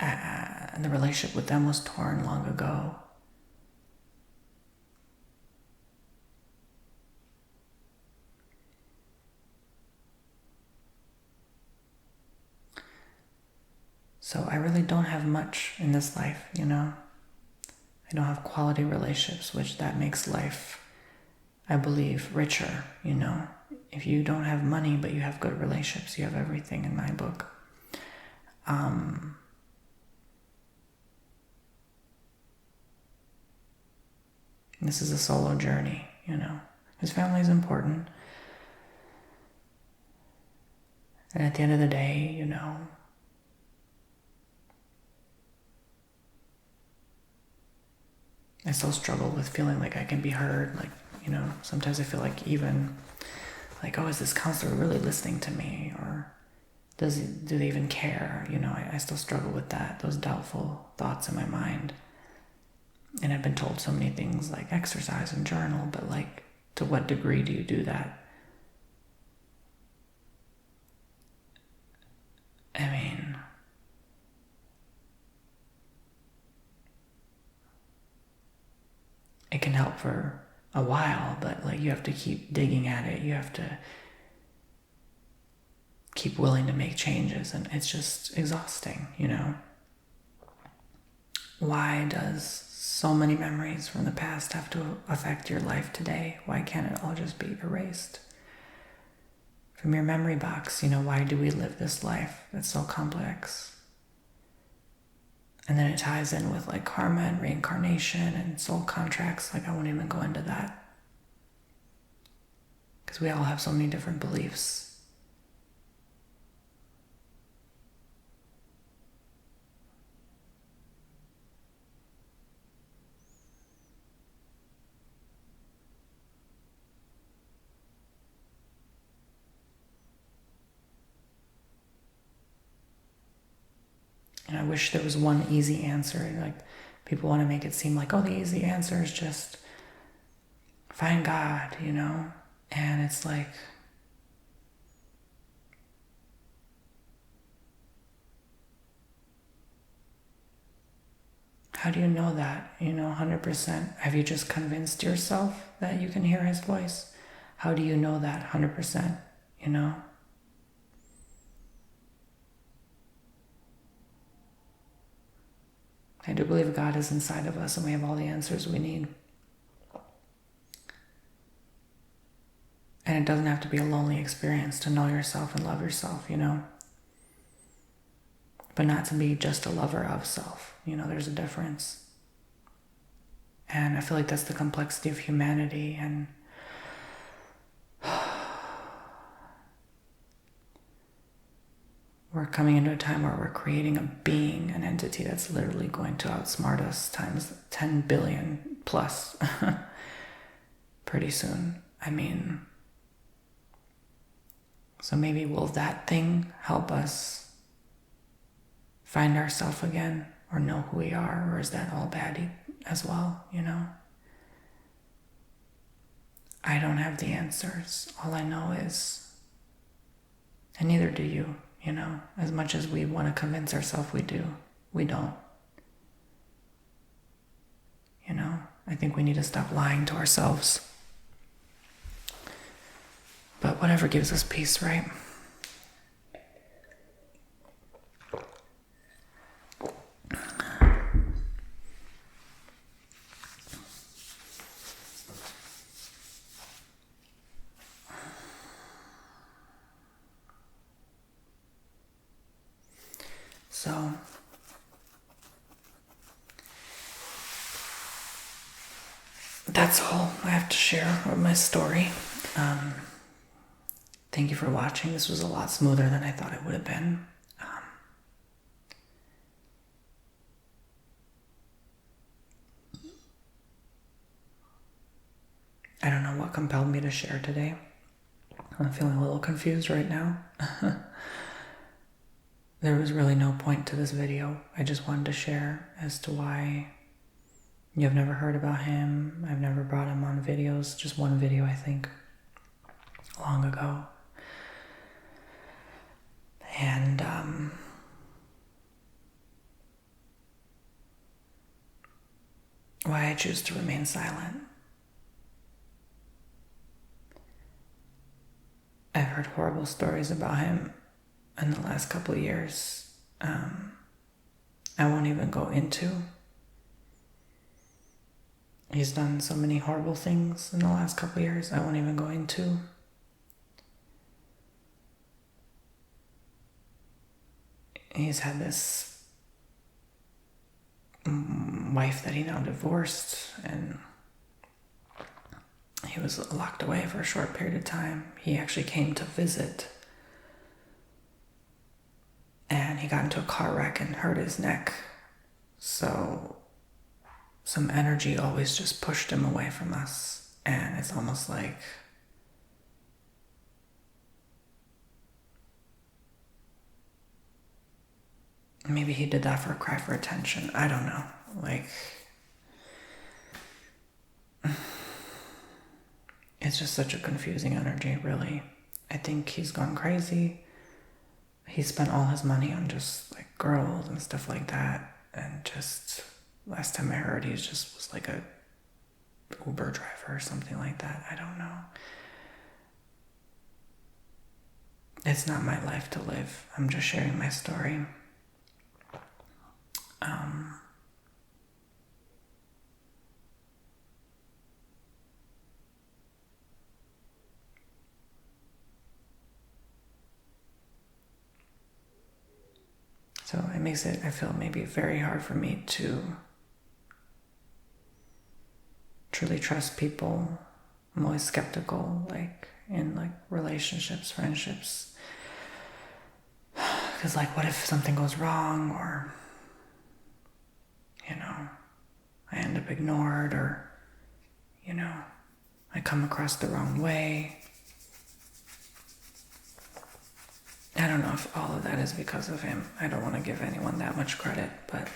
and the relationship with them was torn long ago. So I really don't have much in this life, I don't have quality relationships, which that makes life, I believe, richer, If you don't have money, but you have good relationships, you have everything in my book. This is a solo journey, His family is important. And at the end of the day, I still struggle with feeling like I can be heard. Like, sometimes I feel like even like, oh, is this counselor really listening to me? Or do they even care? I still struggle with that, those doubtful thoughts in my mind. And I've been told so many things like exercise and journal, but like, to what degree do you do that? I mean, it can help for a while, but like, you have to keep digging at it. You have to keep willing to make changes, and it's just exhausting, Why does so many memories from the past have to affect your life today? Why can't it all just be erased from your memory box? Why do we live this life that's so complex? And then it ties in with like karma and reincarnation and soul contracts. Like, I won't even go into that, because we all have so many different beliefs. And I wish there was one easy answer. Like, people want to make it seem like, oh, the easy answer is just find God, And it's like, How do you know that? 100%. Have you just convinced yourself that you can hear his voice? How do you know that 100%? I do believe God is inside of us and we have all the answers we need. And it doesn't have to be a lonely experience to know yourself and love yourself, But not to be just a lover of self. There's a difference. And I feel like that's the complexity of humanity. And we're coming into a time where we're creating a being, an entity that's literally going to outsmart us times 10 billion plus pretty soon. So maybe will that thing help us find ourselves again or know who we are, or is that all bad as well, I don't have the answers. All I know is, and neither do you, as much as we want to convince ourselves we do, we don't. I think we need to stop lying to ourselves. But whatever gives us peace, right? So, that's all I have to share with my story. Thank you for watching. This was a lot smoother than I thought it would have been. I don't know what compelled me to share today. I'm feeling a little confused right now. There was really no point to this video. I just wanted to share as to why you've never heard about him. I've never brought him on videos. Just one video, I think, long ago. And why I choose to remain silent. I've heard horrible stories about him in the last couple of years. I won't even go into. He's done so many horrible things in the last couple of years. I won't even go into. He's had this wife that he now divorced, and he was locked away for a short period of time. He actually came to visit, and he got into a car wreck and hurt his neck. So some energy always just pushed him away from us, and it's almost like maybe he did that for a cry for attention. I don't know. It's just such a confusing energy, really. I think he's gone crazy. He spent all his money on just girls and stuff like that. And just last time I heard, he just was like a Uber driver or something like that. I don't know. It's not my life to live. I'm just sharing my story. So it makes it, I feel, maybe very hard for me to truly trust people. I'm always skeptical, in relationships, friendships. Because what if something goes wrong, or, I end up ignored, or, I come across the wrong way. I don't know if all of that is because of him. I don't want to give anyone that much credit, but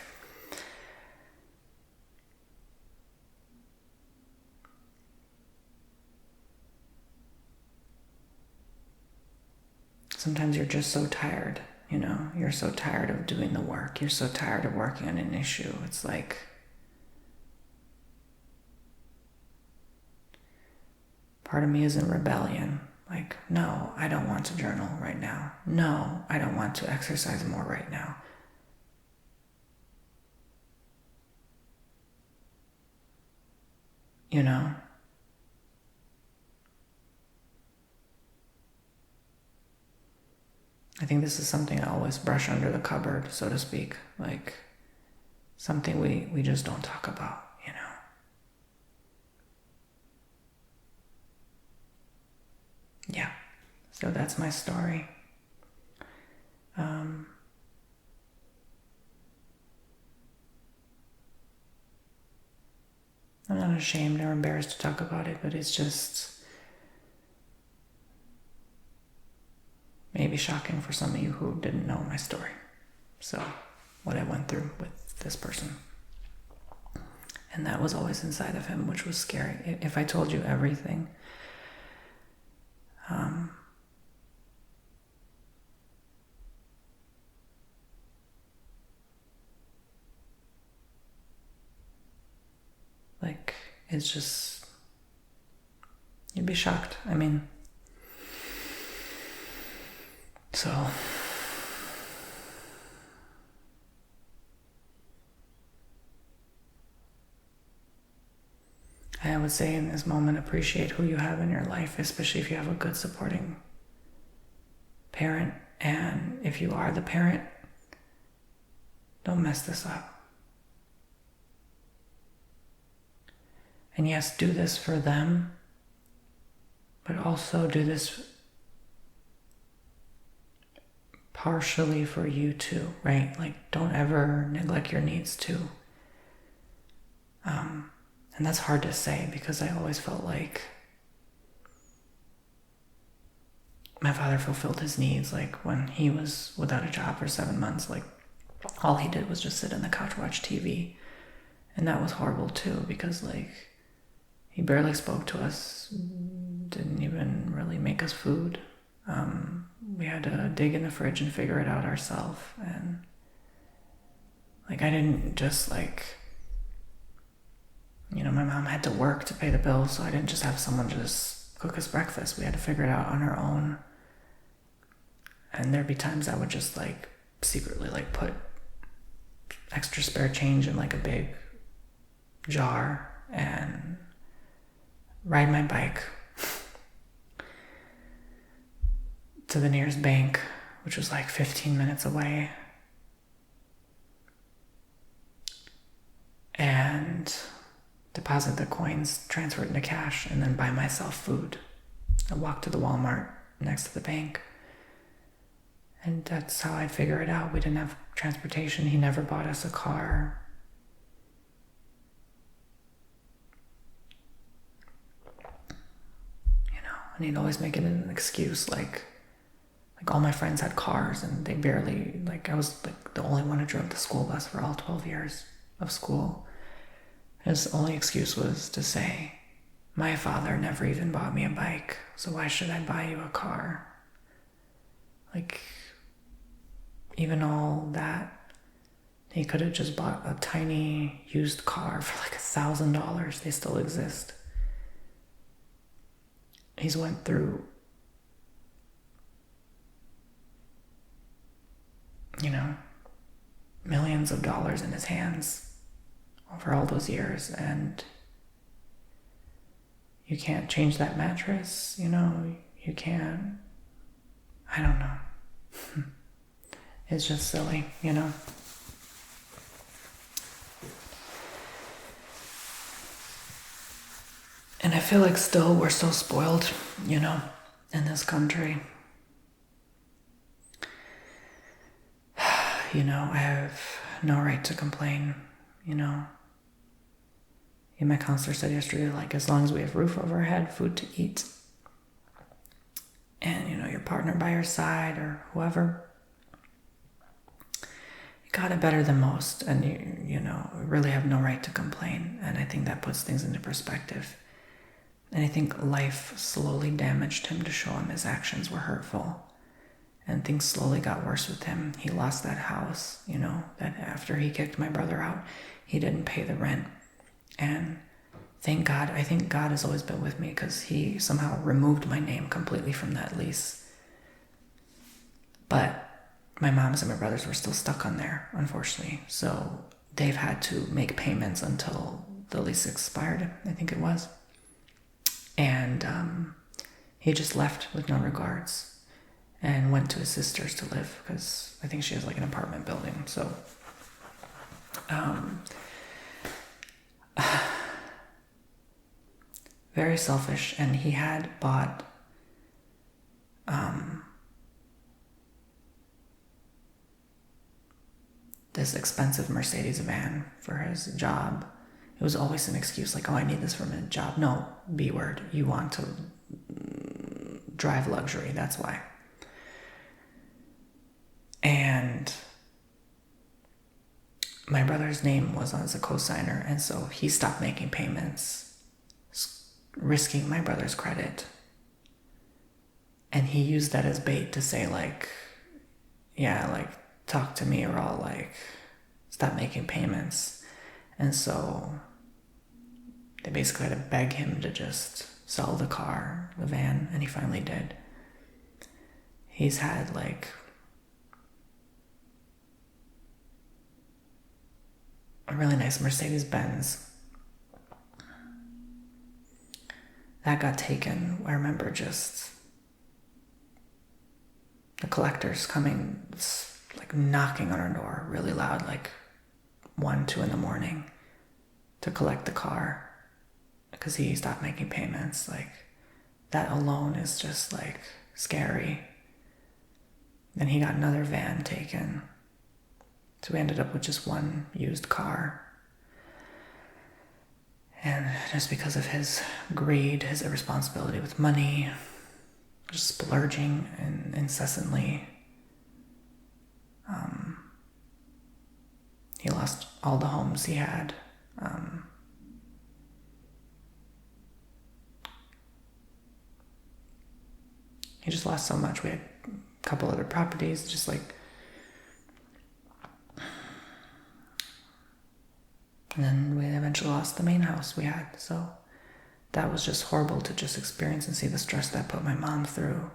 sometimes you're just so tired, you're so tired of doing the work. You're so tired of working on an issue. It's like part of me is in rebellion. Like, no, I don't want to journal right now. No, I don't want to exercise more right now. You know? I think this is something I always brush under the cupboard, so to speak. Like, something we just don't talk about, you know? Yeah. So that's my story. I'm not ashamed or embarrassed to talk about it, but it's just maybe shocking for some of you who didn't know my story. So, what I went through with this person. And that was always inside of him, which was scary. If I told you everything, like, it's just, you'd be shocked. I mean, so, I would say in this moment, appreciate who you have in your life, especially if you have a good supporting parent. And if you are the parent, don't mess this up. And yes, do this for them, but also do this partially for you too, right? Like, don't ever neglect your needs too. And that's hard to say because I always felt like my father fulfilled his needs. Like, when he was without a job for 7 months, like, all he did was just sit on the couch, watch TV. And that was horrible too, because like, he barely spoke to us, didn't even really make us food. We had to dig in the fridge and figure it out ourselves. And like, I didn't just like, you know, my mom had to work to pay the bills, so I didn't just have someone just cook us breakfast. We had to figure it out on our own. And there'd be times I would just like secretly like put extra spare change in like a big jar and ride my bike to the nearest bank, which was like 15 minutes away, and deposit the coins, transfer it into cash, and then buy myself food. I walked to the Walmart next to the bank, and that's how I'd figure it out. We didn't have transportation. He never bought us a car. And he'd always make it an excuse, like all my friends had cars and they barely, like, I was like the only one who drove the school bus for all 12 years of school. His only excuse was to say, my father never even bought me a bike, so why should I buy you a car? Like, even all that, he could have just bought a tiny used car for like $1,000. They still exist. He's went through, you know, millions of dollars in his hands over all those years, and you can't change that mattress, you know, you can't, I don't know. It's just silly, you know. And I feel like we're still spoiled, you know, in this country. You know, I have no right to complain, you know. My counselor said yesterday, like, as long as we have roof over our head, food to eat, and, you know, your partner by your side or whoever, you got it better than most, and you know, really have no right to complain. And I think that puts things into perspective. And I think life slowly damaged him to show him his actions were hurtful. And things slowly got worse with him. He lost that house, you know, that after he kicked my brother out, he didn't pay the rent. And thank God. I think God has always been with me because he somehow removed my name completely from that lease. But my mom's and my brothers were still stuck on there, unfortunately. So they've had to make payments until the lease expired, I think it was. And he just left with no regards and went to his sister's to live because I think she has like an apartment building. So very selfish. And he had bought this expensive Mercedes van for his job. It was always an excuse like, oh, I need this for my job. No, B word. You want to drive luxury. That's why. And my brother's name was as a co-signer. And so he stopped making payments, risking my brother's credit. And he used that as bait to say like, yeah, like, talk to me or I'll like stop making payments. And so they basically had to beg him to just sell the car, the van, and he finally did. He's had like a really nice Mercedes-Benz that got taken. I remember just the collectors coming, like knocking on our door really loud, like 1, 2 in the morning to collect the car because he stopped making payments. Like that alone is just like scary. Then he got another van taken. So we ended up with just one used car. And just because of his greed, his irresponsibility with money, just splurging and incessantly, he lost all the homes he had. He just lost so much. We had a couple other properties, just like, and then we eventually lost the main house we had. So that was just horrible to just experience and see the stress that put my mom through,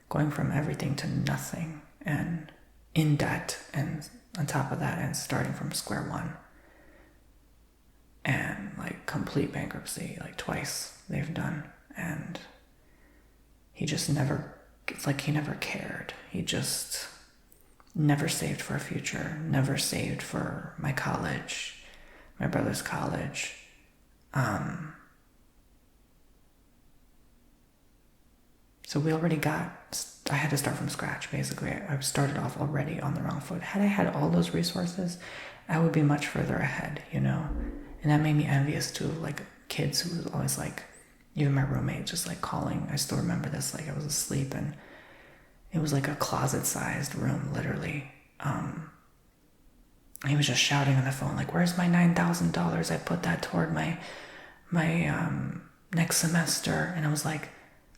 going from everything to nothing and in debt, and on top of that, and starting from square one, and like complete bankruptcy, like twice they've done. And he just never, it's like he never cared. He just never saved for a future, never saved for my college, my brother's college. So we already I had to start from scratch, basically. I started off already on the wrong foot. Had I had all those resources, I would be much further ahead, you know? And that made me envious too, like kids who was always like, even my roommate just like calling. I still remember this, like I was asleep and it was like a closet-sized room, literally. He was just shouting on the phone, like, where's my $9,000? I put that toward my next semester. And I was like,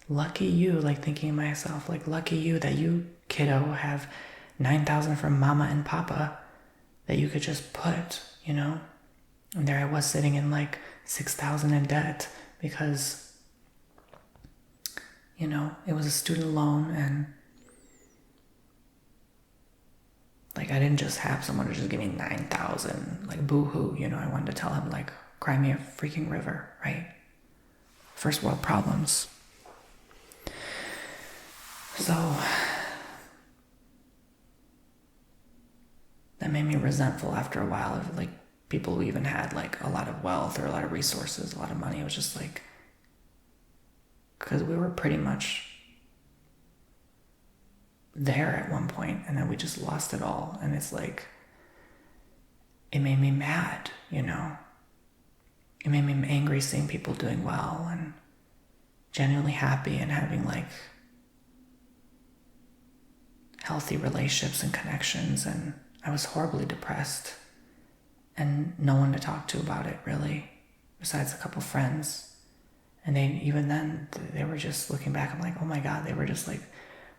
lucky you, like thinking to myself, like, lucky you that you, kiddo, have $9,000 from mama and papa that you could just put, you know? And there I was sitting in like $6,000 in debt because, you know, it was a student loan, and like I didn't just have someone to just give me $9,000, like boo-hoo, you know? I wanted to tell him, like, cry me a freaking river, right? First world problems. So that made me resentful after a while of like people who even had like a lot of wealth or a lot of resources, a lot of money. It was just like, because we were pretty much there at one point and then we just lost it all. And it's like, it made me mad, you know? It made me angry seeing people doing well and genuinely happy and having like healthy relationships and connections. And I was horribly depressed and no one to talk to about it, really, besides a couple friends. And even then, they were just looking back, I'm like, oh my God, they were just like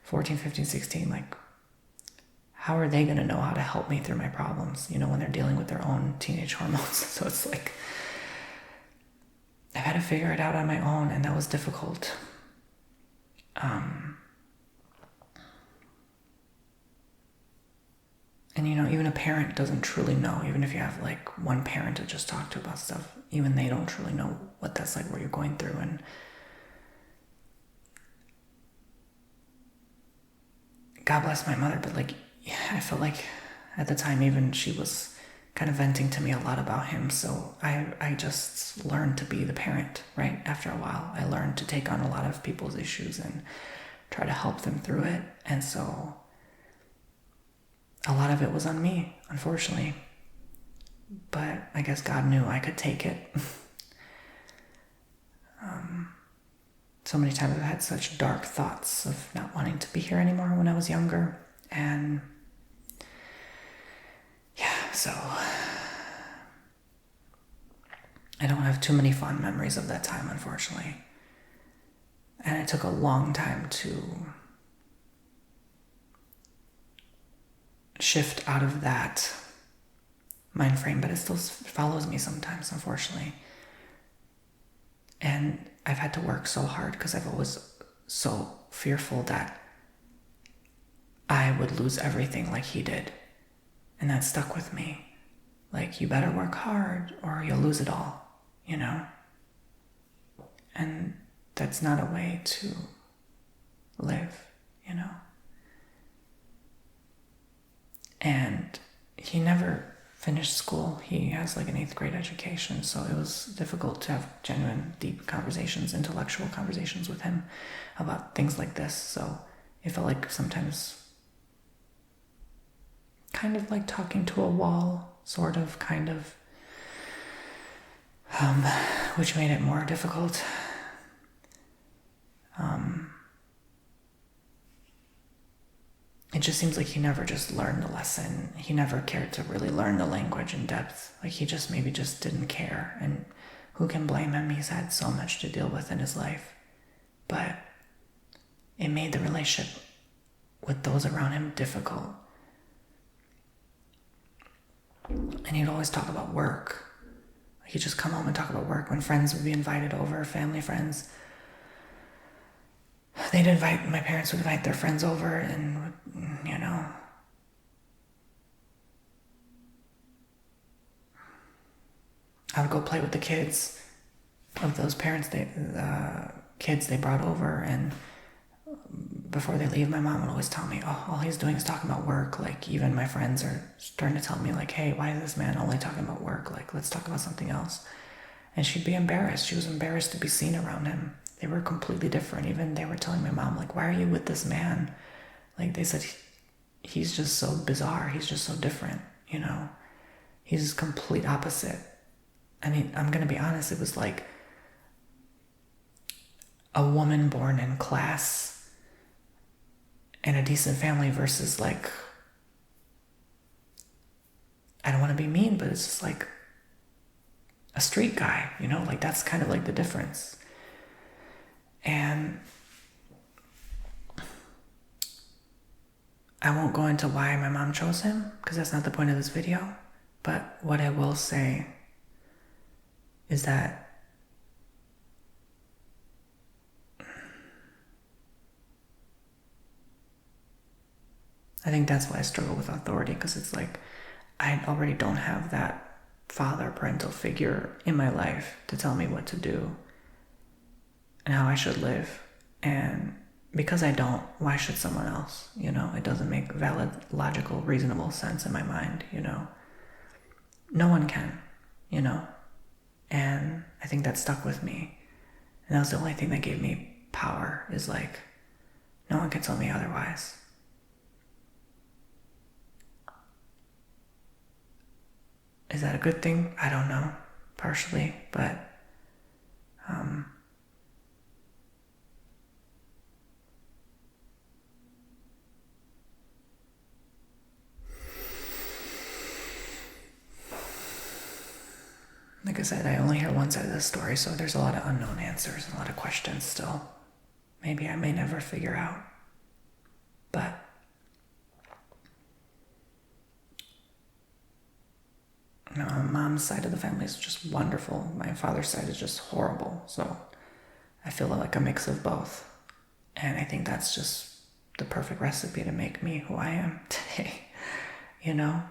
14, 15, 16, like, how are they going to know how to help me through my problems, you know, when they're dealing with their own teenage hormones? So it's like, I've had to figure it out on my own, and that was difficult. And even a parent doesn't truly know, even if you have like one parent to just talk to about stuff, even they don't truly know what that's like, what you're going through. And God bless my mother, but like, yeah, I felt like at the time, even she was kind of venting to me a lot about him. So I just learned to be the parent, right? After a while, I learned to take on a lot of people's issues and try to help them through it. And so a lot of it was on me, unfortunately. But I guess God knew I could take it. So many times I've had such dark thoughts of not wanting to be here anymore when I was younger. And yeah, so I don't have too many fond memories of that time, unfortunately. And it took a long time to shift out of that mind frame, but it still follows me sometimes, unfortunately. And I've had to work so hard because I've always so fearful that I would lose everything like he did. And that stuck with me. Like, you better work hard or you'll lose it all, And that's not a way to live, And he never finished school. He has like an 8th grade education, so it was difficult to have genuine, deep conversations, intellectual conversations with him about things like this. So it felt like sometimes kind of like talking to a wall, sort of, kind of, which made it more difficult. It just seems like he never just learned the lesson. He never cared to really learn the language in depth. Like, he just maybe just didn't care. And who can blame him? He's had so much to deal with in his life. But it made the relationship with those around him difficult. And he'd always talk about work. He'd just come home and talk about work when friends would be invited over, family friends. My parents would invite their friends over, and I would go play with the kids of those parents, kids they brought over, and before they leave, my mom would always tell me, oh, all he's doing is talking about work. Like, even my friends are starting to tell me, like, hey, why is this man only talking about work? Like, let's talk about something else. And she'd be embarrassed. She was embarrassed to be seen around him. They were completely different. Even they were telling my mom, like, why are you with this man? Like, they said, he's just so bizarre. He's just so different, He's complete opposite. I mean, I'm going to be honest. It was like a woman born in class and a decent family versus, like, I don't want to be mean, but it's just like a street guy, like, that's kind of like the difference. And I won't go into why my mom chose him, because that's not the point of this video. But what I will say is that I think that's why I struggle with authority, because it's like I already don't have that parental figure in my life to tell me what to do and how I should live. And because I don't, why should someone else? It doesn't make valid, logical, reasonable sense in my mind, No one can, And I think that stuck with me. And that was the only thing that gave me power, is like, no one can tell me otherwise. Is that a good thing? I don't know, partially, but like I said, I only hear one side of the story, so there's a lot of unknown answers and a lot of questions still. Maybe I may never figure out. But My mom's side of the family is just wonderful. My father's side is just horrible. So I feel like a mix of both. And I think that's just the perfect recipe to make me who I am today. You know?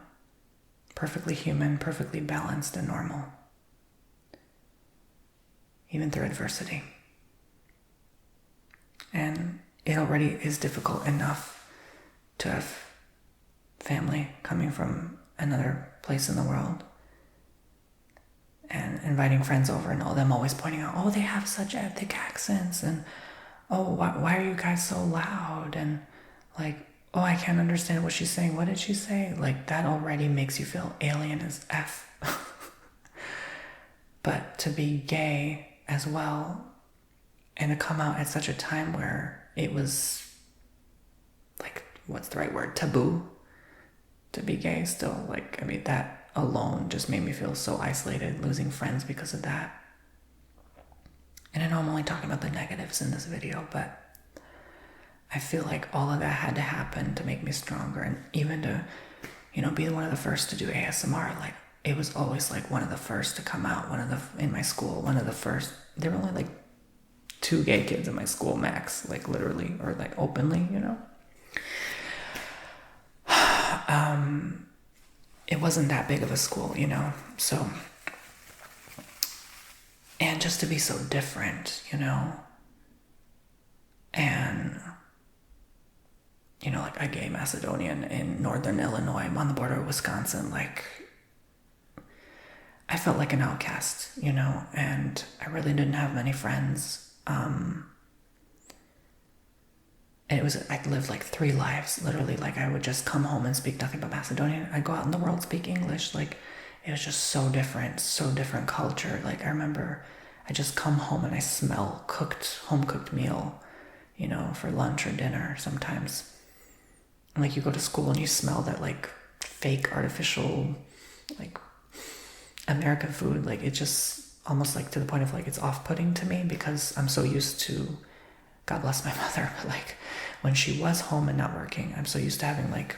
Perfectly human, perfectly balanced and normal. Even through adversity. And it already is difficult enough to have family coming from another place in the world. And inviting friends over and all them always pointing out, oh, they have such thick accents, and oh, why are you guys so loud? And like, oh, I can't understand what she's saying. What did she say? Like, that already makes you feel alien as F. But to be gay as well, and to come out at such a time where it was, like, what's the right word? Taboo to be gay still. Like, I mean, that alone just made me feel so isolated, losing friends because of that. And I know I'm only talking about the negatives in this video, but I feel like all of that had to happen to make me stronger. And even to, be one of the first to do ASMR, like, it was always like one of the first to come out, in my school, one of the first. There were only like 2 gay kids in my school max, like literally, or like openly, It wasn't that big of a school, so, and just to be so different, and, like a gay Macedonian in northern Illinois, I'm on the border of Wisconsin, like, I felt like an outcast, and I really didn't have many friends. And I lived like 3 lives, literally. Like, I would just come home and speak nothing but Macedonian. I'd go out in the world, speak English. Like, it was just so different culture. Like, I remember I just come home and I smell home cooked meal, for lunch or dinner sometimes. And like, you go to school and you smell that like fake artificial, like American food. Like, it just almost like to the point of like, it's off-putting to me because I'm so used to, God bless my mother, but like when she was home and not working, I'm so used to having like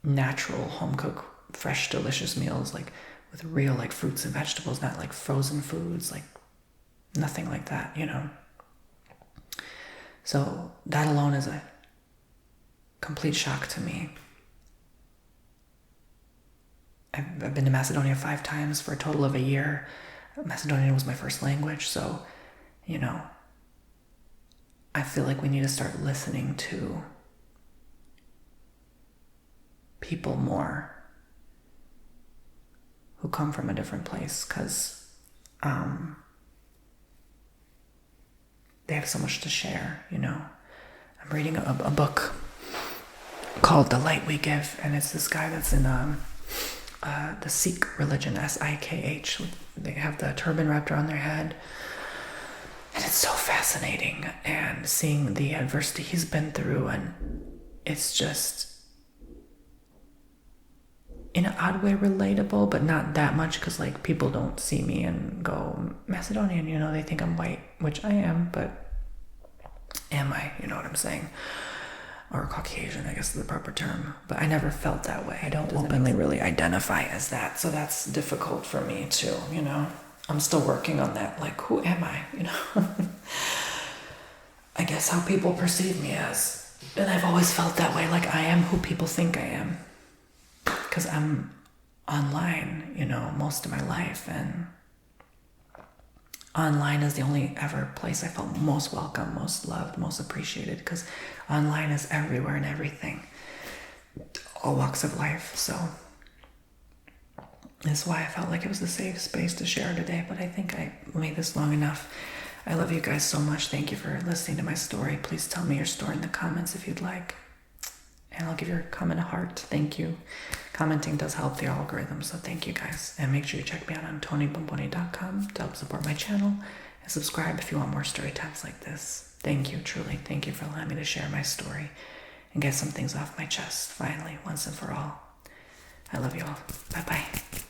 natural home-cooked, fresh, delicious meals, like with real like fruits and vegetables, not like frozen foods, like nothing like that, So that alone is a complete shock to me. I've been to Macedonia 5 times for a total of a year. Macedonian was my first language, so, I feel like we need to start listening to people more who come from a different place, because they have so much to share, I'm reading a book called The Light We Give, and it's this guy that's in the Sikh religion, Sikh. They have the turban wrapped around their head. And it's so fascinating, and seeing the adversity he's been through, and it's just, in an odd way, relatable, but not that much, because like people don't see me and go Macedonian, they think I'm white, which I am, but am I? You know what I'm saying? Or Caucasian, I guess is the proper term. But I never felt that way. I don't openly really identify as that, so that's difficult for me too, I'm still working on that. Like, who am I? I guess how people perceive me as. And I've always felt that way. Like, I am who people think I am. Because I'm online, most of my life. And online is the only ever place I felt most welcome, most loved, most appreciated. Because online is everywhere and everything. All walks of life. So that's why I felt like it was a safe space to share today, but I think I made this long enough. I love you guys so much. Thank you for listening to my story. Please tell me your story in the comments if you'd like. And I'll give your comment a heart. Thank you. Commenting does help the algorithm, so thank you guys. And make sure you check me out on TonyBomboni.com to help support my channel. And subscribe if you want more story times like this. Thank you, truly. Thank you for allowing me to share my story and get some things off my chest, finally, once and for all. I love you all. Bye-bye.